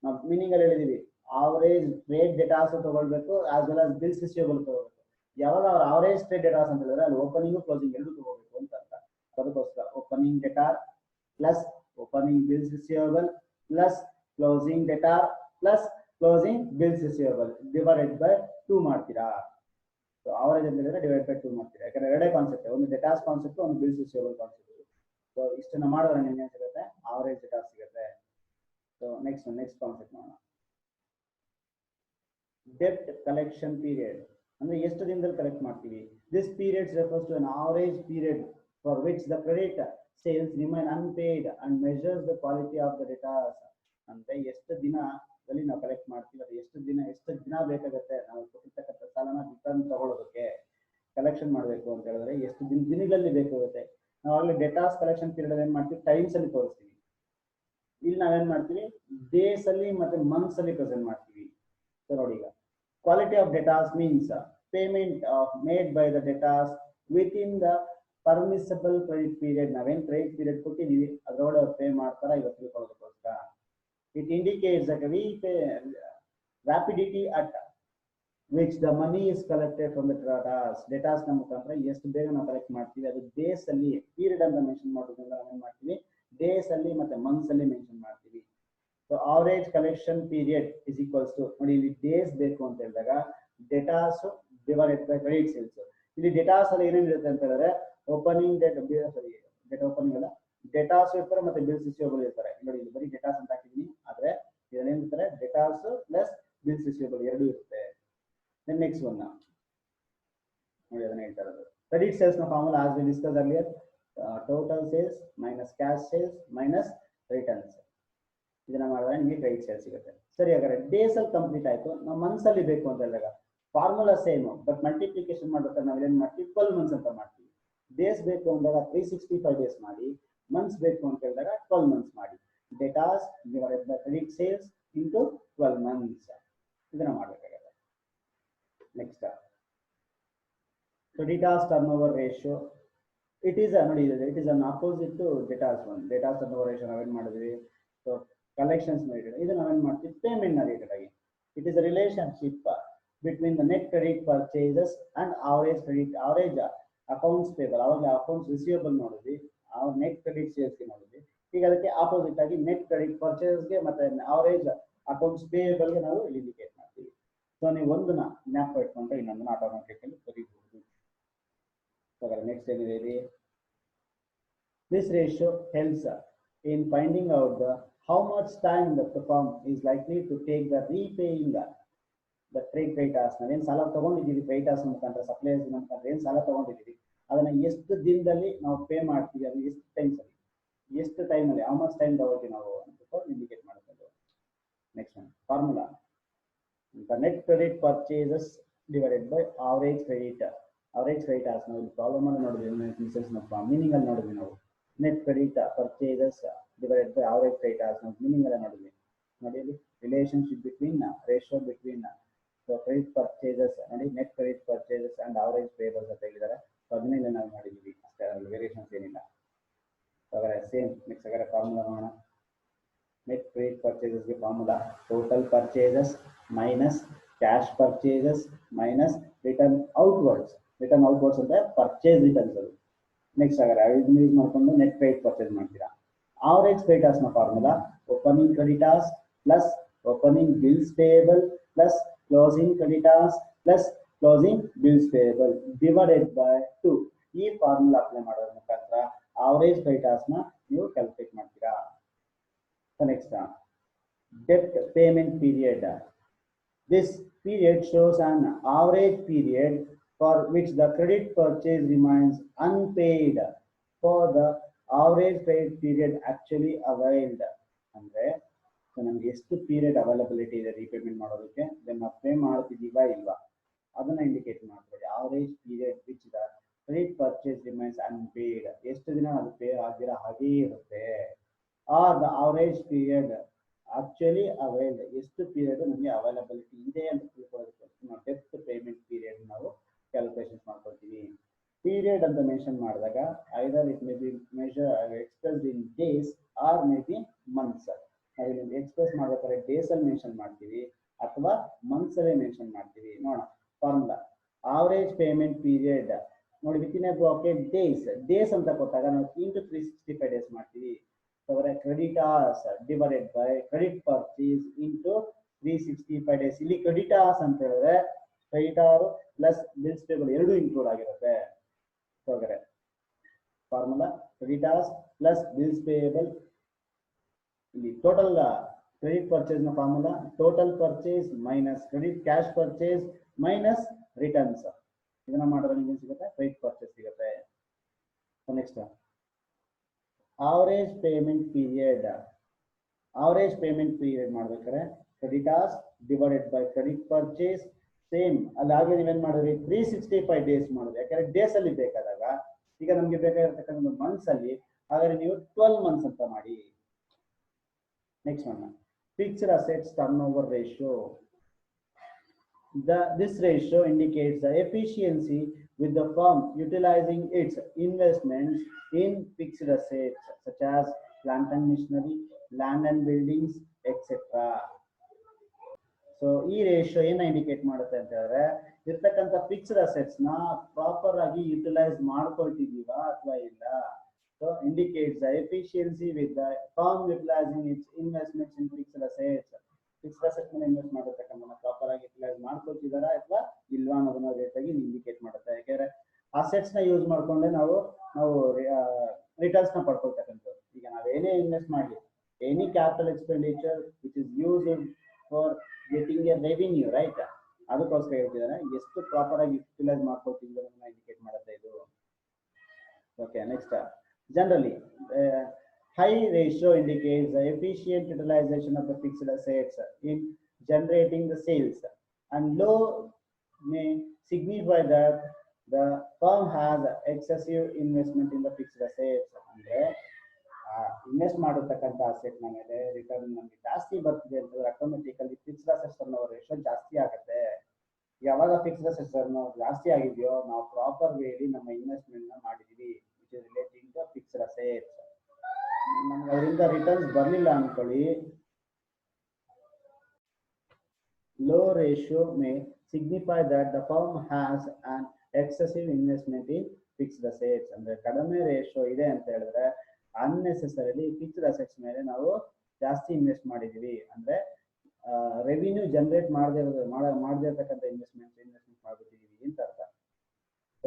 ನಾವು ಮೀನಿಂಗ್ ಅಲ್ಲಿ ಹೇಳಿದೀವಿ, ಅವರೇಜ್ ಟ್ರೇಡ್ ಡೇಟಾಸ್ ತಗೊಳ್ಬೇಕು as well as bills receivable ತಗೋಬೇಕು. ಯಾವಾಗ ಅವ್ರ ಅವರೇಜ್ ಟ್ರೇಡ್ ಡೇಟಾಸ್ ಅಂತ ಹೇಳಿದ್ರೆ ಅಲ್ಲಿ ಓಪನಿಂಗ್ ಕ್ಲೋಸಿಂಗ್ ಎರಡು ತಗೋಬೇಕು ಅಂತ ಅರ್ಥ. ಅದಕ್ಕೋಸ್ಕರ opening data plus opening bills receivable plus closing data plus closing bills receivable divided by 2 ಮಾಡ್ತೀರಾ. ಸೊ ಅವರೇಜ್ ಅಂತ ಹೇಳಿದ್ರೆ ಡಿವೈಡ್ ಬೈ 2 ಮಾಡ್ತೀರಾ. ಯಾಕಂದ್ರೆ ಎರಡೇ ಕಾನ್ಸೆಪ್ಟ್, ಒಂದು ಡೇಟಾಸ್ ಕಾನ್ಸೆಪ್ಟ್, ಒಂದು ಬಿಲ್ಸ್ ರಿಸೀವಬಲ್ ಕಾನ್ಸೆಪ್ಟ್. ಸೊ ಇಷ್ಟನ್ನ ಮಾಡಿದ್ರೆ ನಿಮ್ಗೆ ಏನ್ ಸಿಗುತ್ತೆ, ಅವರೇಜ್ ಡೇಟಾ ಸಿಗುತ್ತೆ. ಸೊ ನೆಕ್ಸ್ಟ್ ಕಾನ್ಸೆಪ್ಟ್ ನೋಡೋಣ. ಡೆಟ್ ಕಲೆಕ್ಷನ್ ಪೀರಿಯಡ್ ಅಂದ್ರೆ ಎಷ್ಟು ದಿನದಲ್ಲಿ ಕಲೆಕ್ಟ್ ಮಾಡ್ತೀವಿ. This period refers to an average period for which the credit sales remain unpaid and measures the quality of the debtors. ಅಂದ್ರೆ ಎಷ್ಟು ದಿನದಲ್ಲಿ ನಾವು ಕಲೆಕ್ಟ್ ಮಾಡ್ತೀವಿ, ಅದು ಎಷ್ಟು ದಿನ ಬೇಕಾಗುತ್ತೆ ನಾವು ಕೊಟ್ಟಿರ್ತಕ್ಕಂಥ ಸಾಲನ ರಿಟರ್ನ್ ತಗೊಳ್ಳೋದಕ್ಕೆ, ಕಲೆಕ್ಷನ್ ಮಾಡಬೇಕು ಅಂತ ಹೇಳಿದ್ರೆ ಎಷ್ಟು ದಿನಗಳಲ್ಲಿ ಬೇಕಾಗುತ್ತೆ. ನಾವು ಆಗಲೇ ಡೇಟಾಸ್ ಕಲೆಕ್ಷನ್ ಪೀರಿಯಡ್ ಏನ್ ಮಾಡ್ತೀವಿ, ಟೈಮ್ಸ್ ಅಲ್ಲಿ ತೋರಿಸ್ತೀವಿ. ಇಲ್ಲಿ ನಾವೇನ್ ಮಾಡ್ತೀವಿ, ಡೇಸ್ ಅಲ್ಲಿ ಮತ್ತೆ ಮಂತ್ಸ್ ಅಲ್ಲಿ ಪ್ರೆಸೆಂಟ್ ಮಾಡ್ತೀವಿ. ಸೊ ನೋಡಿ ಈಗ quality of datas means payment made by the datas with in the permissible credit period. ನಾವೇನ್ ಕ್ರೆಡಿಟ್ ಪೀರಿಯಡ್ ಕೊಟ್ಟಿದೀವಿ ಅದರೊಳಗೆ ಪೇ ಮಾಡ್ತಾರ ಇವತ್ತು ತಿಳ್ಕೊಳ್ಳೋದಕ್ಕೋಸ್ಕರ. It indicates that rapidity at which the money is collected from the datas. Datas ನ ಮುಖಾಂತರ ಎಷ್ಟು ಬೇಗ ನಾವು collect ಮಾಡ್ತೀವಿ, ಅದು ಡೇಸ್ ಅಲ್ಲಿ ಪೀರಿಯಡ್ ಅಂತ ಮೆನ್ಷನ್ ಮಾಡೋದ್ರಿಂದ ನಾವೇನ್ ಮಾಡ್ತೀವಿ, ಡೇಸ್ ಅಲ್ಲಿ ಮತ್ತೆ ಮಂತ್ಸ್ ಅಲ್ಲಿ ಮೆನ್ಷನ್ ಮಾಡ್ತೀವಿ. So average collection period is equals to, ನೋಡಿ ಇಲ್ಲಿ ಡೇಸ್ ಬೇಕು ಅಂತ ಹೇಳಿದಾಗ debtors divided by credit sales. ಇಲ್ಲಿ ಡೇಟಾಸ್ ಅಲ್ಲಿ ಏನೇನಿರುತ್ತೆ ಅಂತ ಹೇಳಿದ್ರೆ ಓಪನಿಂಗ್ ಡೇಟಾ ಓಪನಿಂಗ್ ಅಲ್ಲ, ಡೇಟಾಸ್ ಇರ್ತಾರೆ ಮತ್ತೆ ಬಿಲ್ಸ್ ರಿಸೀವಬಲ್ ಇರ್ತಾರೆ. ನೋಡಿ ಇಲ್ಲಿ ಬರೀ ಡೇಟಾಸ್ ಅಂತ ಹಾಕಿದೀನಿ, ಆದ್ರೆ ಇದರಲ್ಲಿ ಏನಿರ್ತಾರೆ ಡೇಟಾಸ್ ಪ್ಲಸ್ ಬಿಲ್ಸ್ ರಿಸೀವಬಲ್ ಎರಡೂ ಇರುತ್ತೆ. ನೆಕ್ಸ್ಟ್ ಒನ್ ನೋಡಿ ಅದನ್ನ ಹೇಳ್ತಾ ಇರೋದು ಕ್ರೆಡಿಟ್ ಸೇಲ್ಸ್ ನ formula as we discuss earlier, total sales minus cash sales minus returns. ಇದನ್ನ ಮಾಡಿದ್ರೆ ನಿಮಗೆ ಕ್ರೆಡಿಟ್ ಸೇಲ್ಸ್ ಸಿಗುತ್ತೆ. ಸರಿ, ಹಾಗಾದ್ರೆ ಡೇಸ್ ಅಲ್ಲಿ ಕಂಪ್ಲೀಟ್ ಆಯ್ತು. ನಾವು ಮಂತ್ಸ್ ಅಲ್ಲಿ ಬೇಕು ಅಂತ ಹೇಳಿದಾಗ ಫಾರ್ಮುಲಾ ಸೇಮ್, ಬಟ್ ಮಲ್ಟಿಪ್ಲಿಕೇಶನ್ ಮಾಡ್ಬೇಕಾದ್ರೆ ನಾವು ಏನ್ ಮಾಡ್ತೀವಿ, 12 ಮಂತ್ಸ್ ಅಂತ ಮಾಡ್ತೀವಿ. ಡೇಸ್ ಬೇಕು ಅಂದಾಗ 365 ಡೇಸ್ ಮಾಡಿ, ಮಂತ್ಸ್ ಬೇಕು ಅಂತ ಹೇಳಿದಾಗ 12 ಮಂತ್ಸ್ ಮಾಡಿ. Debtors divided by credit sales into 12 months ಇದನ್ನ ಮಾಡಬೇಕಾಗುತ್ತೆ. Next debtors turnover ratio it is ನೋಡಿ, it is an opposite to debtors one. Debtors turnover ratio ನಾವೇನ್ ಮಾಡಿದ್ವಿ, ಸೊ ಕಲೆಕ್ಷನ್ಸ್ ರಿಲೇಟೆಡ್, ಇದು ನಾವೇನ್ ಮಾಡ್ತೀವಿ ಪೇಮೆಂಟ್ ರಿಲೇಟೆಡ್ ಆಗಿ. It is a relationship between the net credit purchases and average accounts payable. ಅವಾಗ accounts receivable ನೋಡಿದ್ವಿ, net credit ಸೇಲ್ಸ್ಗೆ ನೋಡಿದ್ವಿ. ಈಗ ಅದಕ್ಕೆ ಆಪೋಸಿಟ್ ಆಗಿ ನೆಟ್ ಕ್ರೆಡಿಟ್ ಪರ್ಚೇಸ್ಗೆ ಮತ್ತೆ ಅವರೇಜ್ ಅಕೌಂಟ್ಸ್ ಪೇಬಲ್ಗೆ ನಾವು ಇಲ್ಲಿ ಇಂಡಿಕೇಟ್ ಮಾಡ್ತೀವಿ. ಸೊ ನೀವು ಒಂದನ್ನ ಜ್ಞಾಪಕ ಇಟ್ಕೊಂಡ್ರೆ ಇನ್ನೊಂದನ್ನ ಆಟೋಮೆಟಿಕಲಿ ಬರೀಬಹುದು. ನೆಕ್ಸ್ಟ್ ಏನಿದೆ ಇಲ್ಲಿ, this ratio helps in finding out the how much time the firm is likely to take the repaying the trade creditors. ನಾವೇನ್ ಸಾಲ ತಗೊಂಡಿದ್ದೀವಿ ಕ್ರೆಡಿಟರ್ಸ್ ಮುಖಾಂತರ, ಸಪ್ಲೈಯರ್ಸ್ ಮುಖಾಂತರ ಏನ್ ಸಾಲ ತಗೊಂಡಿದ್ದೀವಿ ಅದನ್ನ ಎಷ್ಟು ದಿನದಲ್ಲಿ ನಾವು ಪೇ ಮಾಡ್ತೀವಿ, ಅದು ಎಷ್ಟು ಟೈಮ್ಸ್ ಅಲ್ಲಿ, ಎಷ್ಟು ಟೈಮ್ ಅಲ್ಲಿ, ಹೌ ಮಚ್ ಟೈಮ್ ತಗೊಳ್ತೀವಿ ನಾವು ಅಂತ ಇಂಡಿಕೇಟ್ ಮಾಡುತ್ತೆ. Next one formula, the net credit purchases divided by average credit. Average creditors ನಾವು ಪ್ರಾಬ್ಲಮ್ ಅಲ್ಲಿ ನೋಡಿದ್ವಿ, ಮೀನಿಂಗ್ ಅಲ್ಲಿ ನೋಡಿದ್ವಿ ನಾವು. Net credit purchases divided by average creditors ನಾವು ಮೀನಿಂಗ್ ಎಲ್ಲ ನೋಡಿದ್ವಿ. ನೋಡಿ ಅಲ್ಲಿ relationship between ratio between So credit purchases ನೋಡಿ net credit purchases and average payables ಅಂತ ಹೇಳಿದ್ದಾರೆ. ಸೊ ಅದನ್ನೇ ನಾವು ಮಾಡಿದ್ದೀವಿ ಅಷ್ಟೇ, ಅದರಲ್ಲಿ ವೇರಿಯೇಷನ್ಸ್ ಏನಿಲ್ಲ. ಹಾಗಾದ್ರೆ ಸೇಮ್ ನೆಕ್ಸ್ಟ್ ಹಾಗಾದ್ರೆ ಫಾರ್ಮುಲಾ ನೋಡೋಣ. net credit purchases ಗೆ formula total purchases minus cash purchases minus return outwards ಅಂದ್ರೆ purchase returns ಅದು. ನೆಕ್ಸ್ಟ್ ಹಾಗಾದ್ರೆ ಇದನ್ನ ಯೂಸ್ ಮಾಡ್ಕೊಂಡು net credit purchase ಮಾಡ್ತೀರಾ. average creditors ನ formula opening creditors plus opening bills payable plus closing creditors plus closing bills payable divided by 2. ಈ formula apply ಮಾಡೋದ್ರ ಮುಖಾಂತರ average creditors ನ ನೀವು ಕ್ಯಾಲ್ಕುಲೇಟ್ ಮಾಡ್ತೀರಾ. Next debt payment period. This period shows an average period for which the credit purchase remains unpaid for the average credit period actually availed. ಅಂದ್ರೆ ನಮ್ಗೆ ಎಷ್ಟು period availability ಇದೆ repayment ಮಾಡೋದಕ್ಕೆ, ದೆನ್ ನಾವು pay ಮಾಡ್ತಿದ್ದೀವಾ ಇಲ್ವಾ ಅದನ್ನ ಇಂಡಿಕೇಟ್ ಮಾಡ್ಕೊಳ್ಳಿ. Average period which the credit purchase remains unpaid, ಎಷ್ಟು ದಿನ ಅದು ಪೇ ಆಗಿರೋ ಹಾಗೇ ಇರುತ್ತೆ. Or the average period actually availed, ಎಷ್ಟು ಪೀರಿಯಡ್ ನಮಗೆ ಅವೈಲಬಿಲಿಟಿ ಇದೆ ಅಂತ ತಿಳ್ಕೊಳ್ಳೋದಕ್ಕೆ ನಾವು ಡೆಪ್ತ್ ಪೇಮೆಂಟ್ ಪೀರಿಯಡ್ ನಾವು ಕ್ಯಾಲ್ಕುಲೇಷನ್ ಮಾಡ್ಕೊಳ್ತೀವಿ. ಪೀರಿಯಡ್ ಅಂತ ಮೆನ್ಷನ್ ಮಾಡಿದಾಗ either it may be expressed in days or may be months. ನಾವಿಲ್ಲಿ ಎಕ್ಸ್ಪ್ರೆಸ್ ಮಾಡ್ಬೇಕಾದ್ರೆ ಡೇಸ್ ಅಲ್ಲಿ ಮೆನ್ಷನ್ ಮಾಡ್ತೀವಿ ಅಥವಾ ಮಂತ್ಸ್ ಅಲ್ಲಿ ಮೆನ್ಷನ್ ಮಾಡ್ತೀವಿ. ನೋಡೋಣ ಫಾರ್ಮುಲಾ ಆವರೇಜ್ ಪೇಮೆಂಟ್ ಪೀರಿಯಡ್ ನೋಡಿ ವಿತಿನ್ ಎ ಬ್ರಾಕೆಟ್ ಡೇಸ್ ಅಂತ ಕೊಟ್ಟಾಗ ನಾವು ಇಂಟು 365 ಡೇಸ್ ಮಾಡ್ತೀವಿ. Creditors divided by credit purchase into 365 days. ಇಲ್ಲಿ ಕ್ರೆಡಿಟಾರ್ಸ್ ಅಂತ ಹೇಳಿದ್ರೆ ಕ್ರೆಡಿಟಾರ್ ಪ್ಲಸ್ ಬಿಲ್ಸ್ ಪೇಬಲ್ ಎರಡು ಇನ್ಕ್ಲೂಡ್ ಆಗಿರುತ್ತೆ. Formula creditors plus bills payable. ಇಲ್ಲಿ ಟೋಟಲ್ ಕ್ರೆಡಿಟ್ ಪರ್ಚೇಸ್ ನ formula total purchase minus credit cash purchase minus returns. ಇದನ್ನ ಮಾಡಿದ್ರೆ ನಿಮ್ಗೆ ಸಿಗುತ್ತೆ ಕ್ರೆಡಿಟ್ ಪರ್ಚೇಸ್ ಸಿಗುತ್ತೆ. Next average payment period. Average payment period ಮಾಡ್ಬೇಕಾದ್ರೆ creditors divided by credit purchase same. ಅಲ್ಲಿ ಹಾಗೆ ನೀವೇನ್ ಮಾಡಿದ್ರಿ 365 ಡೇಸ್ ಮಾಡಿದ್ರಿ, ಯಾಕಂದ್ರೆ ಡೇಸ್ ಅಲ್ಲಿ ಬೇಕಾದಾಗ ಈಗ ನಮ್ಗೆ ಬೇಕಾಗಿರ್ತಕ್ಕಂಥ ಮಂತ್ಸ್ ಅಲ್ಲಿ ಹಾಗಾದ್ರೆ ನೀವು 12 ಮಂತ್ಸ್ ಅಂತ ಮಾಡಿ. Next one, fixed assets turnover ratio. This ratio indicates the efficiency with the firm utilizing its investments in fixed assets such as plant and machinery, land and buildings, etc. So ಈ ratio ಏನ indicate ಮಾಡುತ್ತೆ ಅಂತ ಹೇಳಿದ್ರೆ ಇರ್ತಕ್ಕಂಥ fixed assets ನ proper ಆಗಿ utilise ಮಾಡ್ಕೊಳ್ತಿದೀವಾ ಅಥವಾ ಇಲ್ಲ. So indicates the efficiency with the firm utilizing its investments in fixed assets. Fixed assets ಮೇಲೆ ಇನ್ವೆಸ್ಟ್ ಮಾಡಿರ್ತಕ್ಕಂಥ ಪ್ರಾಪರ್ ಆಗಿ ಯುಟಿಲೈಸ್ ಮಾಡ್ಕೊಳ್ತಿದಾರಾ ಅಥವಾ ಇಲ್ವಾ ಅನ್ನೋದನ್ನ ರೇಟ್ ಆಗಿ ಇಂಡಿಕೇಟ್ ಮಾಡುತ್ತೆ. ಯಾಕಂದ್ರೆ ಅಸೆಟ್ಸ್ ನ ಯೂಸ್ ಮಾಡ್ಕೊಂಡೆ ನಾವು ರಿಟರ್ನ್ಸ್ ನ ಪಡ್ಕೊಳ್ತಕ್ಕಂಥದ್ದು. ಈಗ ನಾವು ಏನೇ ಇನ್ವೆಸ್ಟ್ ಮಾಡಲಿ, any capital expenditure which is used for getting A revenue, right? ಅದಕ್ಕೋಸ್ಕರ ಹೇಳ್ತಿದ್ದಾರೆ ಎಷ್ಟು ಪ್ರಾಪರ್ ಆಗಿ ಯುಟಿಲೈಸ್ ಮಾಡ್ಕೊಳ್ತಿದ್ವಿ ಅನ್ನೋದನ್ನ ಇಂಡಿಕೇಟ್ ಮಾಡುತ್ತೆ ಇದು. Okay, next generally high ratio indicates the efficient utilization of the fixed assets in generating the sales, and low may signify that the firm has excessive investment in the fixed assets. ಅಂದ್ರೆ invest ಮಾಡಿರ್ತಕ್ಕಂಥ asset ನ ಮೇಲೆ return ನಮಗೆ ಜಾಸ್ತಿ ಬರ್ತಿದೆ ಅಂತಂದ್ರೆ automatically fixed assets turnover ratio ಜಾಸ್ತಿ ಆಗುತ್ತೆ. ಯಾವಾಗ ಫಿಕ್ಸ್ಡ್ ಅಸೆಟ್ಸ್ ಟರ್ನೋವರ್ ಜಾಸ್ತಿ ಆಗಿದೆಯೋ ನಾವು ಪ್ರಾಪರ್ ವೇಲಿ ನಮ್ಮ ಇನ್ವೆಸ್ಟ್ಮೆಂಟ್ ನ ಮಾಡಿದೀವಿ ರಿಲೇಟಿಂಗ್ ಟು ಫಿಕ್ಸ್ಡ್ ಅಸೆಟ್ಸ್. ನಮ್ಗೆ ಅದರಿಂದ ರಿಟರ್ನ್ಸ್ ಬರಲಿಲ್ಲ ಅನ್ಕೊಳ್ಳಿ, low ratio May signify that the firm has on excessive investment in fixed assets. ಅಂದ್ರೆ ಕಡಿಮೆ ರೇಷಿಯೋ ಇದೆ ಅಂತ ಹೇಳಿದ್ರೆ ಅನ್ನೆಸೆಸರಿಲಿ ಫಿಕ್ಸ್ಡ್ ಅಸೆಟ್ಸ್ ಮೇಲೆ ನಾವು ಜಾಸ್ತಿ ಇನ್ವೆಸ್ಟ್ ಮಾಡಿದೀವಿ, ಅಂದ್ರೆ ರೆವಿನ್ಯೂ ಜನರೇಟ್ ಮಾಡದೇ ಇರ್ತಕ್ಕಂಥ ಇನ್ವೆಸ್ಟ್ಮೆಂಟ್ ಮಾಡ್ಬಿಟ್ಟಿದೀವಿ ಅಂತ ಅರ್ಥ.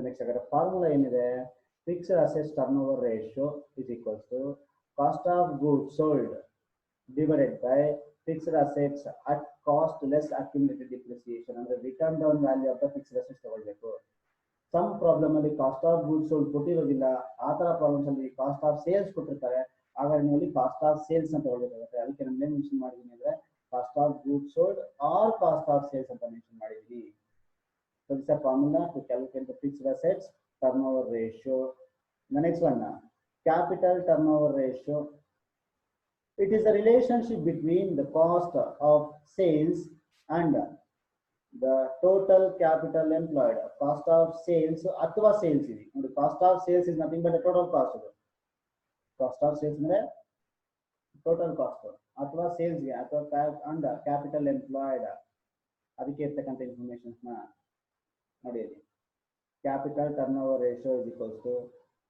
ನೆಕ್ಸ್ಟ್ ಹಾಗಾದ್ರೆ ಫಾರ್ಮುಲಾ ಏನಿದೆ, fixed assets turnover ratio is equals to cost of goods sold divided by fixed assets at cost less accumulated depreciation. ಅಂದ್ರೆ return down value of the fixed assets ತಗೊಳ್ಬೇಕು. Some problem ಅಲ್ಲಿ cost of goods sold ಕೊಟ್ಟಿರೋದಿಲ್ಲ, ಆ ತರ problems ಅಲ್ಲಿ cost of sales ಕೊಟ್ಟಿರ್ತಾರೆ, ಹಾಗಾಗಿ ನೀವು ಅಲ್ಲಿ ಕಾಸ್ಟ್ ಆಫ್ ಸೇಲ್ಸ್ ಅಂತ ತಗೊಳ್ಬೇಕಾಗುತ್ತೆ. ಅದಕ್ಕೆ ನಾನು ಏನ್ ಮೆನ್ಷನ್ ಮಾಡಿದೀನಿ ಅಂದ್ರೆ cost of goods sold or cost of sales ಅಂತ ಮೆನ್ಷನ್ ಮಾಡಿದೀನಿ. So this is a formula to calculate the fixed assets turnover ratio. The next one, capital turnover ratio. It is a relationship between the cost of sales and The total capital employed, cost of sales ಅಥವಾ sales ಇದೆ ನೋಡಿ. Cost of sales is nothing but total cost. ಅದು cost of sales ಅಂದ್ರೆ total cost ಅಥವಾ ಸೇಲ್ಸ್ಗೆ ಅಥವಾ and capital employed ಅದಕ್ಕೆ ಇರ್ತಕ್ಕಂಥ informations ನ ನೋಡಿ. ಅಲ್ಲಿ capital turnover ratio is equals to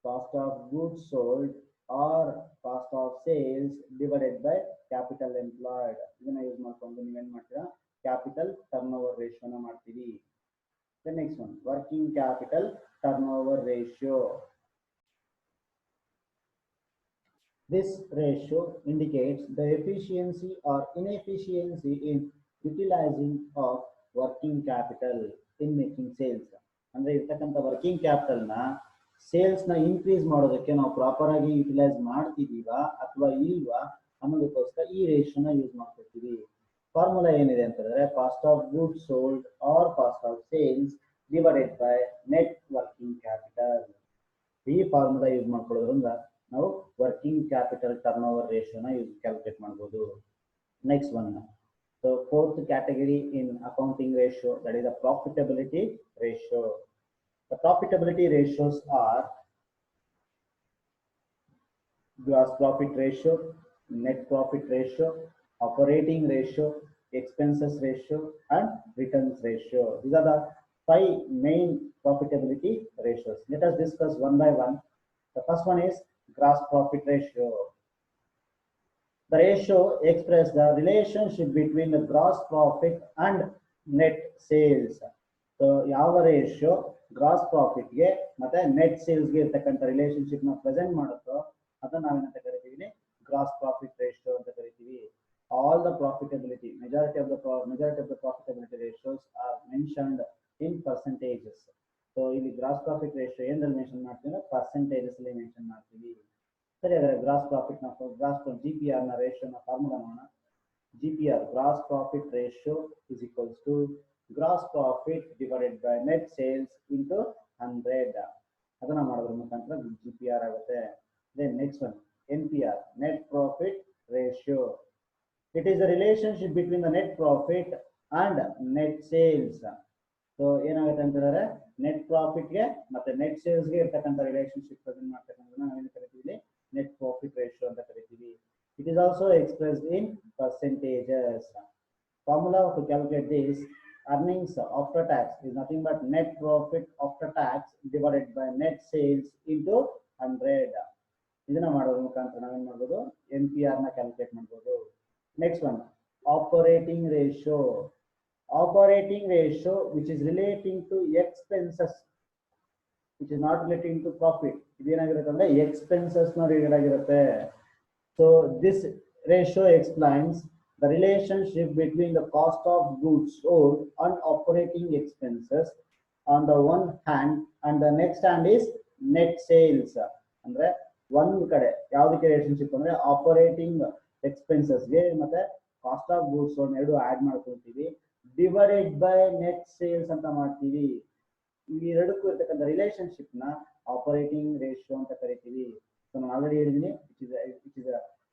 cost of goods sold or cost of sales divided by capital employed. ಇದನ್ನ ಯೂಸ್ ಮಾಡ್ಕೊಂಡು ನೀವೇನ್ ಮಾಡ್ತೀರಾ, ಕ್ಯಾಪಿಟಲ್ ಟರ್ನ್ ಓವರ್ ರೇಷಿಯೋನ ಮಾಡ್ತೀವಿ. Next one working capital turnover ratio. This ratio indicates the efficiency or inefficiency in utilizing of working capital in making sales. ಅಂದ್ರೆ ಇರ್ತಕ್ಕಂಥ working capital ನ sales ನ ಇನ್ಕ್ರೀಸ್ ಮಾಡೋದಕ್ಕೆ ನಾವು ಪ್ರಾಪರ್ ಆಗಿ ಯುಟಿಲೈಸ್ ಮಾಡ್ತಿದೀವಾ ಅಥವಾ ಇಲ್ವಾ ಅನ್ನೋದಕ್ಕೋಸ್ಕರ ಈ ರೇಷಿಯೋನ ಯೂಸ್ ಮಾಡ್ಕೊತೀವಿ. ಫಾರ್ಮುಲಾ ಏನಿದೆ ಅಂತಂದ್ರೆ cost of goods sold or cost of sales divided by net working capital. ಈ ಫಾರ್ಮುಲಾ ಯೂಸ್ ಮಾಡ್ಕೊಳ್ಳೋದ್ರಿಂದ ನಾವು ವರ್ಕಿಂಗ್ ಕ್ಯಾಪಿಟಲ್ ಟರ್ನ್ ಓವರ್ ರೇಷಿಯೋನ ಯೂಸ್ ಕ್ಯಾಲ್ಕುಲೇಟ್ ಮಾಡ್ಬೋದು. Next one, so fourth category in accounting ratio, that is the profitability ratio. The profitability ratios are gross profit ratio, net profit ratio, operating ratio, expenses ratio, and returns ratio. These are the 5 main profitability ratios. Let us discuss one by one. The first one is gross profit ratio. The ratio expresses the relationship between the gross profit and net sales. So ಯಾವ ratio gross profit ಗೆ ಮತ್ತೆ net sales ಗೆ ಇರ್ತಕ್ಕಂಥ relationship ನ present ಮಾಡುತ್ತೋ ಅದನ್ನ ನಾವೇನಂತ ಕರಿತೀವಿ, gross profit ratio ಅಂತ ಕರಿತೀವಿ. All the profitability, majority of the profitability ratios are mentioned in percentages. So ಇಲ್ಲಿ ಗ್ರಾಸ್ ಪ್ರಾಫಿಟ್ ರೇಷಿಯೋ ಏನಲ್ಲಿ ಮೆನ್ಷನ್ ಮಾಡ್ತೀವಿ ಅಂದ್ರೆ ಪರ್ಸೆಂಟೇಜಸ್ ಅಲ್ಲಿ ಮೆನ್ಷನ್ ಮಾಡ್ತೀವಿ. ಸರಿ, ಹಾಗಾದ್ರೆ ಗ್ರಾಸ್ ಪ್ರಾಫಿಟ್ ನ GPR ನ ರೇಷಿಯೋ ನ ಫಾರ್ಮುಲಾ ನೋಡೋಣ. GPR gross profit ratio is equals to gross profit divided by net sales into 100. ಅದನ್ನ ಮಾಡೋದ್ರ ಮುಖಾಂತರ GPR ಆಗುತ್ತೆ. Then next one, NPR net profit ratio. It is the relationship between the net profit and net sales. So ಏನಾಗುತ್ತೆ ಅಂತಂದ್ರೆ net profit ಗೆ ಮತ್ತೆ net sales ಗೆ ಇರ್ತಕ್ಕಂಥ ರಿಲೇಶನ್ಶಿಪ್ ಪ್ರೆಸೆಂಟ್ ಮಾಡ್ತಕ್ಕಂಥದ್ದನ್ನ ನಾವೇನು ಕರಿತೀವಿ, ನೆಟ್ ಪ್ರಾಫಿಟ್ ರೇಷಿಯೋ ಅಂತ ಕರಿತೀವಿ. It is also expressed in percentages. Formula to calculate this: earnings after tax is nothing but net profit after tax divided by net sales into 100. ಇದನ್ನ ಮಾಡೋದ್ರ ಮುಖಾಂತರ ನಾವೇನ್ ಮಾಡ್ಬೋದು, NPR ನ ಕ್ಯಾಲ್ಕುಲೇಟ್ ಮಾಡ್ಬೋದು. Next one operating ratio. Operating ratio which is relating to expenses, which is not relating to profit. ಇದೇನಾಗಿರುತ್ತೆ ಅಂದ್ರೆ expenses ನ ರಿಲೇಟೆಡ್ ಆಗಿರುತ್ತೆ. So this ratio explains the relationship between the cost of goods sold and operating expenses on the one hand and the next hand is net sales. ಅಂದ್ರೆ ಒಂದು ಕಡೆ ಯಾವುದಕ್ಕೆ relationship ಅಂದ್ರೆ operating expenses ಗೆ ಮತ್ತೆ cost of goods sold ಎರಡು add ಮಾಡ್ಕೊಳ್ತೀವಿ, divided by net sales ಅಂತ ಮಾಡ್ತೀವಿ. ಈ ಎರಡಕ್ಕೂ ಇರ್ತಕ್ಕಂಥ ರಿಲೇಶನ್ಶಿಪ್ ನ ಆಪರೇಟಿಂಗ್ ರೇಷಿಯೋ ಅಂತ ಕರಿತೀವಿ. ಸೊ ನಾನು ಆಲ್ರೆಡಿ ಹೇಳಿದ್ದೀನಿ, it is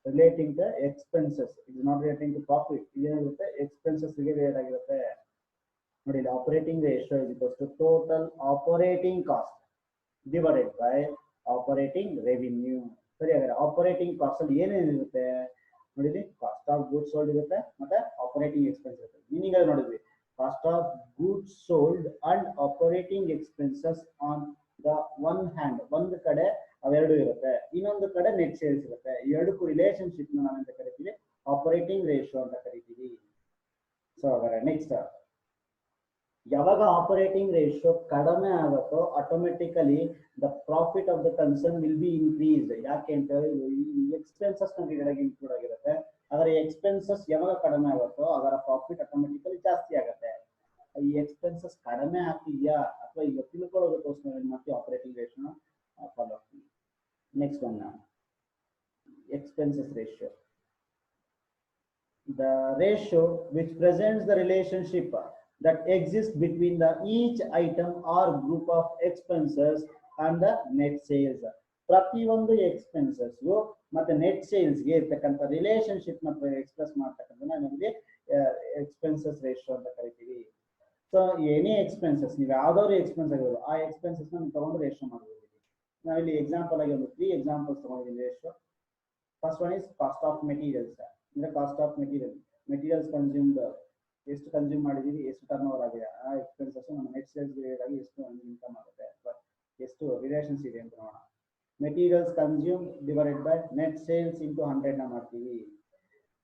relating to expenses, it is not relating to profit. ಇದೇನಾಗಿರುತ್ತೆ, ಎಕ್ಸ್ಪೆನ್ಸಸ್ ಗೆ ರಿಲೇಟ್ ಆಗಿರುತ್ತೆ. ನೋಡಿ, operating ratio is equals to total operating cost divided by operating revenue. ಸರಿ, ಹಾಗಾದ್ರೆ ಆಪರೇಟಿಂಗ್ ಕಾಸ್ಟ್ ಅಲ್ಲಿ ಏನೇನಿರುತ್ತೆ ನೋಡಿದ್ವಿ, ಕಾಸ್ಟ್ ಆಫ್ ಗೂಡ್ಸ್ ಸೋಲ್ಡ್ ಇರುತ್ತೆ ಮತ್ತೆ ಆಪರೇಟಿಂಗ್ ಎಕ್ಸ್ಪೆನ್ಸ್ ಇರುತ್ತೆ. ಮೀನಿಂಗ್ ಅಲ್ಲಿ ನೋಡಿದ್ವಿ, cost of goods sold and operating expenses on the one hand, ಒಂದು ಕಡೆ ಅವೆರಡು ಇರುತ್ತೆ, ಇನ್ನೊಂದು ಕಡೆ ನೆಟ್ ಸೇಲ್ಸ್ ಇರುತ್ತೆ. ಈ ಎರಡಕ್ಕೂ ರಿಲೇಶನ್ಶಿಪ್ ನಾವೆಂತ ಕರಿತೀವಿ, ಆಪರೇಟಿಂಗ್ ರೇಷಿಯೋ ಅಂತ ಕರಿತೀವಿ. ಸೊ ಹಾಗಾದ್ರೆ ನೆಕ್ಸ್ಟ್, ಯಾವಾಗ ಆಪರೇಟಿಂಗ್ ರೇಷಿಯೋ ಕಡಿಮೆ ಆಗುತ್ತೋ automatically the profit of the concern will be increase. ಯಾಕೆ ಅಂತ ಹೇಳಿ ಎಕ್ಸ್ಪೆನ್ಸಸ್ ನ ಇನ್ಕ್ಲೂಡ್ ಆಗಿರುತ್ತೆ. ಅದರ ಎಕ್ಸ್ಪೆನ್ಸಸ್ ಯಾವಾಗ ಕಡಿಮೆ ಆಗುತ್ತೋ ಅದರ ಪ್ರಾಫಿಟ್ ಆಟೋಮೆಟಿಕಲಿ ಜಾಸ್ತಿ ಆಗುತ್ತೆ. ಈ ಎಕ್ಸ್ಪೆನ್ಸಸ್ ಕಡಿಮೆ ಆಗ್ತಿದ್ಯಾ ಅಥವಾ ಈಗ ತಿಳ್ಕೊಳ್ಳೋದಕ್ಕೋಸ್ಕರ ಏನ್ ಮಾಡ್ತೀವಿ, ಆಪರೇಟಿಂಗ್ ರೇಷಿಯೋನ ಫಾಲೋ ಆಗ್ತೀವಿ. Next one now, expenses ratio. The ratio which presents the relationship that exists between the each item or group of expenses and the net sales. ಪ್ರತಿಯೊಂದು ಎಕ್ಸ್ಪೆನ್ಸಸ್ ಮತ್ತೆ ನೆಟ್ ಸೇಲ್ಸ್ ಗೆ ಇರ್ತಕ್ಕಂಥ ರಿಲೇಶನ್ಶಿಪ್ ನ express ಮಾಡ್ತಕ್ಕಂಥ ನಮಗೆ expenses ratio ಅಂತ ಕರಿತೀವಿ. So any expenses ನೀವು ಯಾವ್ದಾದ್ರು ಎಕ್ಸ್ಪೆನ್ಸ್ ಆಗಿರೋದು ಆ ಎಕ್ಸ್ಪೆನ್ಸಸ್ ನೀವು ತಗೊಂಡು ರೇಷಿಯೋ ಮಾಡಬಹುದು. ನಾವಿಲ್ಲಿ ಎಕ್ಸಾಂಪಲ್ ಆಗಿ ಒಂದು 3 ಎಕ್ಸಾಂಪಲ್ಸ್ ತಗೊಂಡಿದ್ದೀನಿ ratio. First one is cost of materials. ಅಂದ್ರೆ ಕಾಸ್ಟ್ ಆಫ್ ಮೆಟೀರಿಯಲ್ಸ್ ಕನ್ಸ್ಯೂಮ್ಡ್, ಎಷ್ಟು ಕನ್ಸ್ಯೂಮ್ ಮಾಡಿದೀವಿ, ಎಷ್ಟು ಟರ್ನ್ ಓವರ್ ಆಗಿದೆ, ಆ ಎಕ್ಸ್ಪೆನ್ಸಸ್ ನಮ್ಮ ನೆಟ್ ಸೇಲ್ಸ್ ರಿಲೇಟೆಡ್ ಆಗಿ ಎಷ್ಟು ಇನ್ಕಮ್ ಆಗುತ್ತೆ ಅಥವಾ ಎಷ್ಟು ರಿಲೇಷನ್ಸ್ ಇದೆ ಅಂತ ನೋಡೋಣ. Materials consume divided by net sales into 100 ನ ಮಾಡ್ತೀವಿ.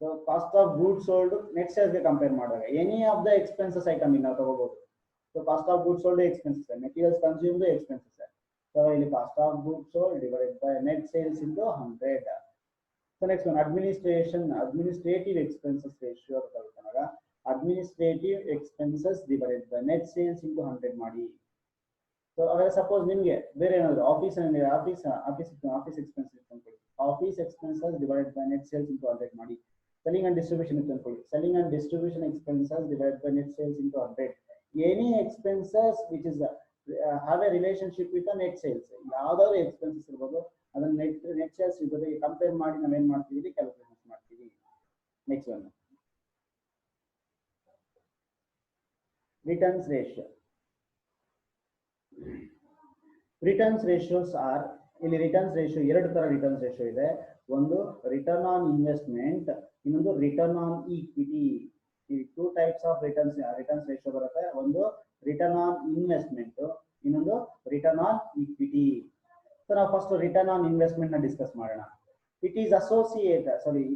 So cost of goods sold net sales ಗೆ ಕಂಪೇರ್ ಮಾಡಿದಾಗ any of the expenses item ನಾವು ತಗೋಬಹುದು. So cost of goods sold expenses, materials consumed expenses. So ಇಲ್ಲಿ cost of goods sold divided by net sales into 100. So next one administrative expenses ratio ತಗೊಳ್ತಾಗ administrative expenses divided by net sales into 100 ಮಾಡಿ. So ಅವಾಗ suppose ನಿಮಗೆ ಬೇರೆ ಏನಾದ್ರು office expenses ಅನ್ಕೊಳ್ಳಿ, office expenses divided by net sales into 100 ಮಾಡಿ. Selling and distribution ಇತ್ತು ಅನ್ಕೊಳ್ಳಿ, selling and distribution expenses divided by net sales into 100. Any expenses which is have A relationship with net sales, ಯಾವ್ದಾದ್ರು expenses ಇರ್ಬೋದು ಅದನ್ನ net sales ಜೊತೆಗೆ compare ಮಾಡಿ ನಾವೇನ್ ಮಾಡ್ತೀವಿ, ಕ್ಯಾಲ್ಕುಲೇಷನ್ ಮಾಡ್ತೀವಿ. Next one returns ratio. Returns ratios are, ಇಲ್ಲಿ returns ratio ಎರಡು ತರ ರಿಟರ್ನ್ಸ್ ರೇಷಿಯೋ ಇದೆ. ಒಂದು ರಿಟರ್ನ್ ಆನ್ ಇನ್ವೆಸ್ಟ್ಮೆಂಟ್, ಇನ್ನೊಂದು ರಿಟರ್ನ್ ಆನ್ ಈಕ್ವಿಟಿ. ಈ 2 ಟೈಪ್ಸ್ ಆಫ್ ರಿಟರ್ನ್ಸ್ ರೇಷಿಯೋ ಬರುತ್ತೆ. ಒಂದು ರಿಟರ್ನ್ ಆನ್ ಇನ್ವೆಸ್ಟ್ಮೆಂಟ್, ಇನ್ನೊಂದು ರಿಟರ್ನ್ ಆನ್ ಈಕ್ವಿಟಿ. ಸೊ ನಾವು ಫಸ್ಟ್ ರಿಟರ್ನ್ ಆನ್ ಇನ್ವೆಸ್ಟ್ಮೆಂಟ್ ನ ಡಿಸ್ಕಸ್ ಮಾಡೋಣ. It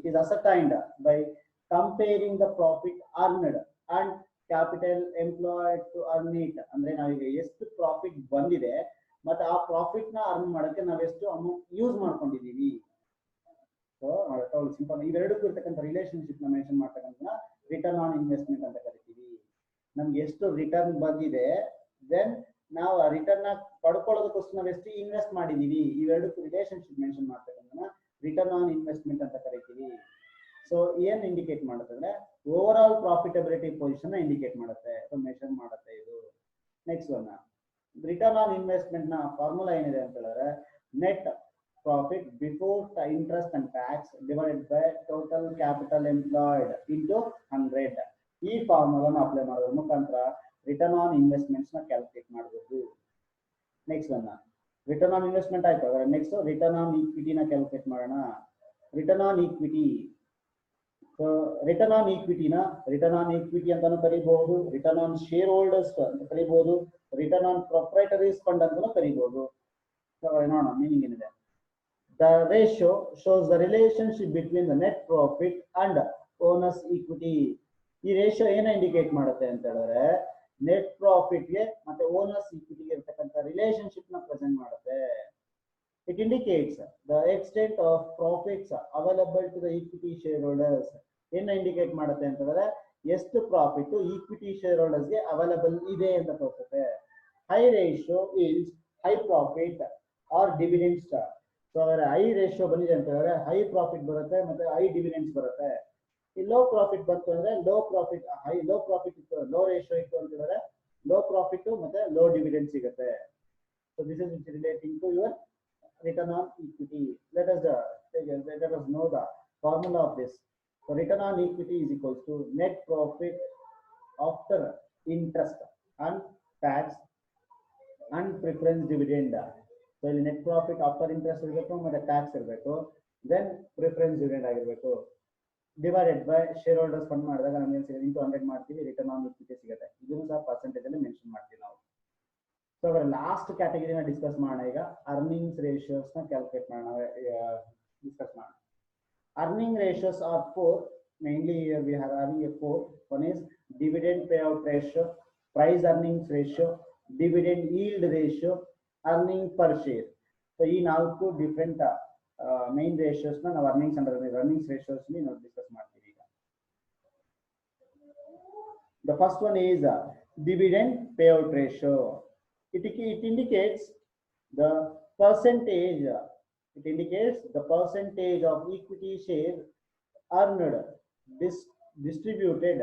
is ascertained by comparing the profit earned and capital employed to earn it. ಅಂದ್ರೆ ನಾವೀಗ ಎಷ್ಟು ಪ್ರಾಫಿಟ್ ಬಂದಿದೆ ಮತ್ತೆ ಆ ಪ್ರಾಫಿಟ್ ನ ಅರ್ನ್ ಮಾಡಕ್ಕೆ ನಾವು ಎಷ್ಟು ಅಮೌಂಟ್ ಯೂಸ್ ಮಾಡ್ಕೊಂಡಿದೀವಿ. ಸೊ ಸಿಂಪಲ್ ಇವೆರಡಕ್ಕೂ ಇರ್ತಕ್ಕಂಥ ರಿಲೇಶನ್ಶಿಪ್ ನ ಮೆನ್ಷನ್ ಮಾಡ್ತಕ್ಕಂಥ ರಿಟರ್ನ್ ಆನ್ ಇನ್ವೆಸ್ಟ್ಮೆಂಟ್ ಅಂತ ಕರಿತೀವಿ. ನಮ್ಗೆ ಎಷ್ಟು ರಿಟರ್ನ್ ಬಂದಿದೆ, ದೆನ್ ನಾವು ಆ ರಿಟರ್ನ್ ನ ಪಡ್ಕೊಳ್ಳೋದಕ್ಕೋಸ್ಕರ ನಾವು ಎಷ್ಟು ಇನ್ವೆಸ್ಟ್ ಮಾಡಿದೀವಿ, ಇವೆರಡಕ್ಕೂ ರಿಲೇಶನ್ಶಿಪ್ ಮೆನ್ಷನ್ ಮಾಡ್ತಕ್ಕಂಥ ರಿಟರ್ನ್ ಆನ್ ಇನ್ವೆಸ್ಟ್ಮೆಂಟ್ ಅಂತ ಕರಿತೀವಿ. ಸೊ ಏನ್ ಇಂಡಿಕೇಟ್ ಮಾಡುತ್ತೆ ಅಂದ್ರೆ overall profitability position indicate ಮಾಡುತ್ತೆ, ಮೆಷರ್ ಮಾಡುತ್ತೆ ಇದು. Next one return on investment ನ ಫಾರ್ಮುಲಾ ಏನಿದೆ ಅಂತ ಹೇಳಿದ್ರೆ net profit before interest and tax divided by total capital employed into 100. ಈ ಫಾರ್ಮುಲಾನ ಅಪ್ಲೈ ಮಾಡೋದ್ರ ಮುಖಾಂತರ ರಿಟರ್ನ್ ಆನ್ ಇನ್ವೆಸ್ಟ್ಮೆಂಟ್ಸ್ ನ ಕ್ಯಾಲ್ಕುಲೇಟ್ ಮಾಡಬಹುದು. Next one return on investment ಆಯ್ತು. ನೆಕ್ಸ್ಟ್ ರಿಟರ್ನ್ ಆನ್ ಈಕ್ವಿಟಿ ನ ಕ್ಯಾಲ್ಕುಲೇಟ್ ಮಾಡೋಣ. Return on equity, so return on equity ಅಂತಾನು ಕರಿಬಹುದು, ರಿಟರ್ನ್ ಆನ್ ಶೇರ್ ಹೋಲ್ಡರ್ಸ್ ಅಂತ ಕರಿಬಹುದು, ರಿಟರ್ನ್ ಆನ್ ಪ್ರೊಪ್ರೈಟರೀಸ್ ಫಂಡ್ ಅಂತಾನು ಕರಿಬಹುದು. ನೋಡೋಣ ಮೀನಿಂಗ್ ಏನಿದೆ. The ratio shows the relationship between the net profit and owners equity. ಈ ರೇಷಿಯೋ ಏನ ಇಂಡಿಕೇಟ್ ಮಾಡುತ್ತೆ ಅಂತ ಹೇಳಿದ್ರೆ ನೆಟ್ ಪ್ರಾಫಿಟ್ ಗೆ ಮತ್ತೆ ಓನರ್ಸ್ ಈಕ್ವಿಟಿಗೆ ಇರತಕ್ಕಂತ ರಿಲೇಶನ್ಶಿಪ್ ನ ಪ್ರೆಸೆಂಟ್ ಮಾಡುತ್ತೆ. It indicates the extent of profits available to the equity shareholders. ಏನ ಇಂಡಿಕೇಟ್ ಮಾಡುತ್ತೆ ಅಂತ ಹೇಳಿದ್ರೆ ಎಷ್ಟು ಪ್ರಾಫಿಟ್ ಈಕ್ವಿಟಿ ಶೇರ್ ಹೋಲ್ಡರ್ಸ್ ಗೆ ಅವೈಲಬಲ್ ಇದೆ ಅಂತ ತೋರಿಸುತ್ತೆ. High ratio is high profit or dividends. So high ratio ಬಂದಿದೆ ಅಂತ ಹೇಳಿದ್ರೆ ಹೈ ಪ್ರಾಫಿಟ್ ಬರುತ್ತೆ ಮತ್ತೆ ಹೈ ಡಿವಿಡೆಂಡ್ಸ್ ಬರುತ್ತೆ. ಈ ಲೋ ಪ್ರಾಫಿಟ್ ಬಂತು ಅಂದ್ರೆ ಲೋ ಪ್ರಾಫಿಟ್ ಇತ್ತು, ಲೋ ರೇಷಿಯೋ ಇತ್ತು ಅಂತ ಹೇಳಿದ್ರೆ ಲೋ ಪ್ರಾಫಿಟ್ ಮತ್ತೆ ಲೋ ಡಿವಿಡೆಂಡ್ ಸಿಗುತ್ತೆ. So this is relating to your return on equity. Let us know the formula of this. So return on equity is equals to net profit after interest and tax and preference dividend. So net profit after interest irbeku ಮತ್ತೆ tax irbeku, then preference dividend ಆಗಿರಬೇಕು, divided by shareholders fund ಮಾಡಿದಾಗ ನಮಗೆ into 100 ಮಾಡ್ತೀವಿ, return on equity ಸಿಗುತ್ತೆ. ಇದನ್ನು ಸಹ percentage ಅಲ್ಲಿ mention ಮಾಡ್ತೀವಿ ನಾವು. ಸೊ ಅವರ ಲಾಸ್ಟ್ ಕ್ಯಾಟಗರಿನ ಡಿಸ್ಕಸ್ ಮಾಡೋಣ. ಈಗ ಅರ್ನಿಂಗ್ಸ್ ರೇಷಿಯೋಸ್ ನ ಕ್ಯಾಲ್ಕುಲೇಟ್ ಮಾಡೋಣ, ಡಿಸ್ಕಸ್ ಮಾಡೋಣ. Earning ratios are 4. mainly here we are having a 4. One is dividend payout ratio, price earnings ratio, dividend yield ratio, earning per share. So ಈ ನಾಲ್ಕು different main ratios ನ ನಾವು earnings ratios ನಾವು discuss ಮಾಡ್ತೀವಿ ಈಗ. The first one is dividend payout ratio. It indicates the percentage. It indicates the percentage of equity share earned distributed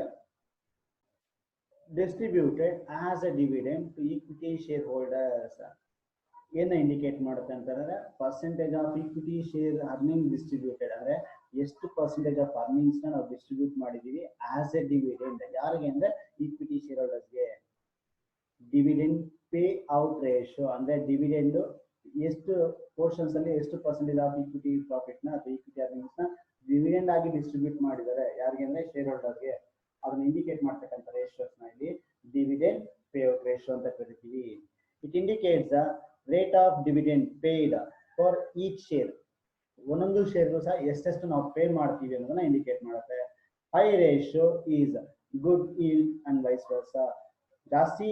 as a dividend to equity shareholders. ಏನು indicate ಮಾಡುತ್ತೆ ಅಂತಂದ್ರೆ percentage of equity share earning distributed, ಅಂದ್ರೆ ಎಷ್ಟು percentage of earnings ನ ನಾವು distribute ಮಾಡಿದೀವಿ as A dividend. ಯಾರಿಗೆ ಅಂದ್ರೆ ಈಕ್ವಿಟಿ ಶೇರ್ ಹೋಲ್ಡರ್ಸ್ಗೆ. ಡಿವಿಡೆಂಡ್ ಪೇ ಔಟ್ ರೇಷಿಯೋ ಅಂದ್ರೆ ಡಿವಿಡೆಂಡ್ ಎಷ್ಟು ಪೋರ್ಷನ್ಸ್ ಅಲ್ಲಿ ಎಷ್ಟು ಪರ್ಸೆಂಟೇಜ್ ಆಫ್ ಇಕ್ವಿಟಿ ಪ್ರಾಫಿಟ್ ನ ಅಥವಾ ಇಕ್ವಿಟಿ ಅರ್ನಿಂಗ್ಸ್ ನ ಡಿವಿಡೆಂಡ್ ಆಗಿ ಡಿಸ್ಟ್ರಿಬ್ಯೂಟ್ ಮಾಡಿದ್ದಾರೆ ಯಾರಿಗೆ ಅಂದ್ರೆ ಶೇರ್ ಹೋಲ್ಡರ್ಗೆ ಅದನ್ನ ಇಂಡಿಕೇಟ್ ಮಾಡ್ತಕ್ಕಂಥ ರೇಷಿಯೋಸ್ ನ ಇಲ್ಲಿ ಡಿವಿಡೆಂಡ್ ಪೇ ಔಟ್ ರೇಷಿಯೋ ಅಂತ ಕರಿತೀವಿ. It indicates the rate of dividend paid for each share. ಒಂದೊಂದು ಶೇರ್ಗೂ ಸಹ ಎಷ್ಟೆಷ್ಟು ನಾವು ಪೇ ಮಾಡ್ತೀವಿ ಅನ್ನೋದನ್ನ ಇಂಡಿಕೇಟ್ ಮಾಡುತ್ತೆ. High ratio is good yield and vice versa. ಜಾಸ್ತಿ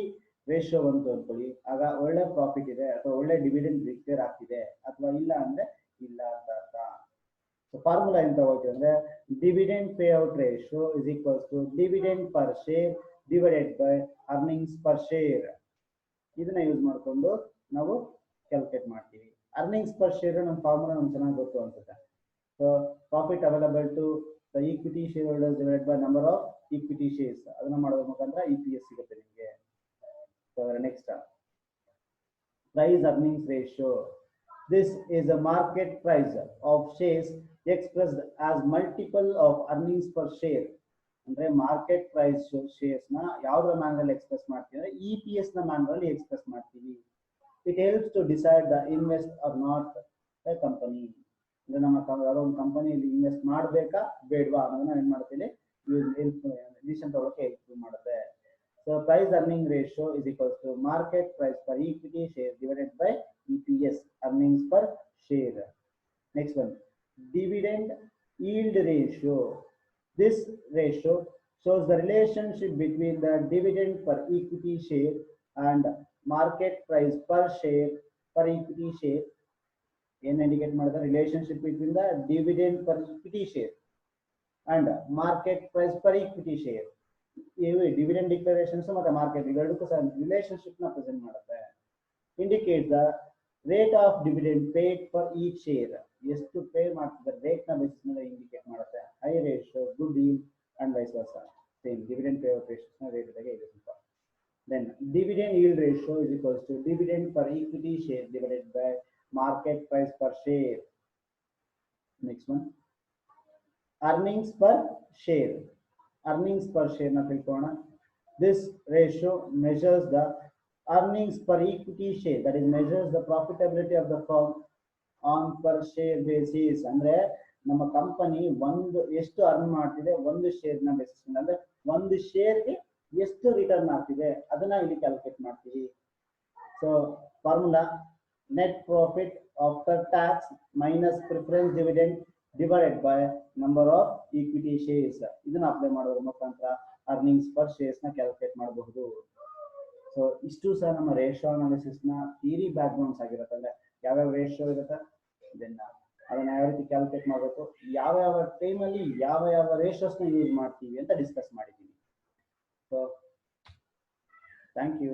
ರೇಷಿಯೋ ಬಂತು ಅನ್ಕೊಳ್ಳಿ, ಆಗ ಒಳ್ಳೆ ಪ್ರಾಫಿಟ್ ಇದೆ ಅಥವಾ ಒಳ್ಳೆ ಡಿವಿಡೆಂಡ್ ಡಿಕ್ಲೇರ್ ಆಗ್ತಿದೆ, ಅಥವಾ ಇಲ್ಲ ಅಂದ್ರೆ ಇಲ್ಲ ಅಂತ ಅರ್ಥ. ಸೊ ಫಾರ್ಮುಲಾ ಎಂತ ಹೋಗ್ತೀವಿ ಅಂದ್ರೆ dividend pay out ratio is equals to dividend per share divided by earnings per share. ಇದನ್ನ ಯೂಸ್ ಮಾಡಿಕೊಂಡು ನಾವು ಕ್ಯಾಲ್ಕುಲೇಟ್ ಮಾಡ್ತೀವಿ. ಅರ್ನಿಂಗ್ಸ್ ಪರ್ ಶೇರ್ ನಮ್ಮ ಫಾರ್ಮುಲಾ ನಮ್ಗೆ ಚೆನ್ನಾಗಿ ಗೊತ್ತು ಅನ್ಸುತ್ತೆ. So profit available to the equity share holders divided by number of equity shares, ಅದನ್ನ ಮಾಡೋದ್ರ ಮುಖಾಂತರ EPS ಸಿಗುತ್ತೆ ನಿಮಗೆ. So next price earnings ratio. This is a market price of shares expressed as multiple of earnings per share. ಅಂದ್ರೆ market price shares ನ ಯಾವ್ದ್ರ ಮ್ಯಾನರಲ್ಲಿ express ಮಾಡ್ತೀವಿ ಅಂದ್ರೆ EPS ನ ಮ್ಯಾನರಲ್ಲಿ ಎಕ್ಸ್ಪ್ರೆಸ್ ಮಾಡ್ತೀವಿ. It helps to decide the invest or not a company. ಅಂದ್ರೆ ನಮ್ಮ ಯಾರೋ ಒಂದು ಕಂಪನಿಯಲ್ಲಿ ಇನ್ವೆಸ್ಟ್ ಮಾಡಬೇಕಾ ಬೇಡವಾ ಅನ್ನೋದನ್ನ ಏನ್ ಮಾಡ್ತೀವಿ ಡಿಸಿಷನ್ ತಗೊಳ್ಳೋಕೆ ಹೆಲ್ಪ್ ಮಾಡುತ್ತೆ. So price earning ratio is equals to market price per equity share divided by EPS earnings per share. Next one dividend yield ratio. This ratio shows the relationship between the dividend per equity share and market price per share per equity share. ಏನು indicate ಮಾಡಿದ್ರೆ relationship between the dividend per equity share and market price per equity share. ಇವು dividend declarations ಮತ್ತೆ market ಇವೆರಡಕ್ಕೂ ಸಹ relationship ನ present ಮಾಡುತ್ತೆ. Indicate the rate of dividend paid for each share. ಎಷ್ಟು pay ಮಾಡ್ತಿದ್ದಾರೆ ರೇಟ್ ನ ಬೇಸಿಸ್ ಮೇಲೆ ಇಂಡಿಕೇಟ್ ಮಾಡುತ್ತೆ. High ratio, good yield and vice versa. Same dividend pay out ratio ನ ರೇಟ್ ಬಗ್ಗೆ ಇದೆ ಸ್ವಲ್ಪ. Then dividend yield ratio is equals to dividend per equity share divided by market price per share. Next one earnings per share. Earnings per share na tilkona. This ratio measures the earnings per equity share, that is measures the profitability of the firm on per share basis. ಅಂದ್ರೆ ನಮ್ಮ company ಒಂದು ಎಷ್ಟು earn ಮಾಡ್ತಿದೆ ಒಂದು share ನ basis ಮೇಲೆ, ಅಂದ್ರೆ ಒಂದು ಶೇರ್ಗೆ ಎಷ್ಟು ರಿಟರ್ನ್ ಆಗ್ತಿದೆ ಅದನ್ನ ಇಲ್ಲಿ ಕ್ಯಾಲ್ಕುಲೇಟ್ ಮಾಡ್ತೀವಿ. So formula net profit after tax minus preference dividend divided by number of equity shares. ಇದನ್ನ ಅಪ್ಲೈ ಮಾಡೋದ್ರ ಮುಖಾಂತರ ಅರ್ನಿಂಗ್ಸ್ ಪರ್ ಶೇರ್ಸ್ ನ ಕ್ಯಾಲ್ಕುಲೇಟ್ ಮಾಡಬಹುದು. ಸೊ ಇಷ್ಟು ಸಹ ನಮ್ಮ ರೇಷಿಯೋ ಅನಾಲಿಸಿಸ್ ನ ಥಿಯರಿ ಬ್ಯಾಕ್ ಗ್ರೌಂಡ್ಸ್ ಆಗಿರುತ್ತೆ. ಅಂದ್ರೆ ಯಾವ್ಯಾವ ರೇಷಿಯೋ ಇರುತ್ತೆ ಅದನ್ನ ಯಾವ ರೀತಿ ಕ್ಯಾಲ್ಕುಲೇಟ್ ಮಾಡಬೇಕು, ಯಾವ ಟೈಮಲ್ಲಿ ಯಾವ ರೇಷಿಯೋಸ್ ನ ಯೂಸ್ ಮಾಡ್ತೀವಿ ಅಂತ ಡಿಸ್ಕಸ್ ಮಾಡಿದ್ದೀವಿ. So thank you.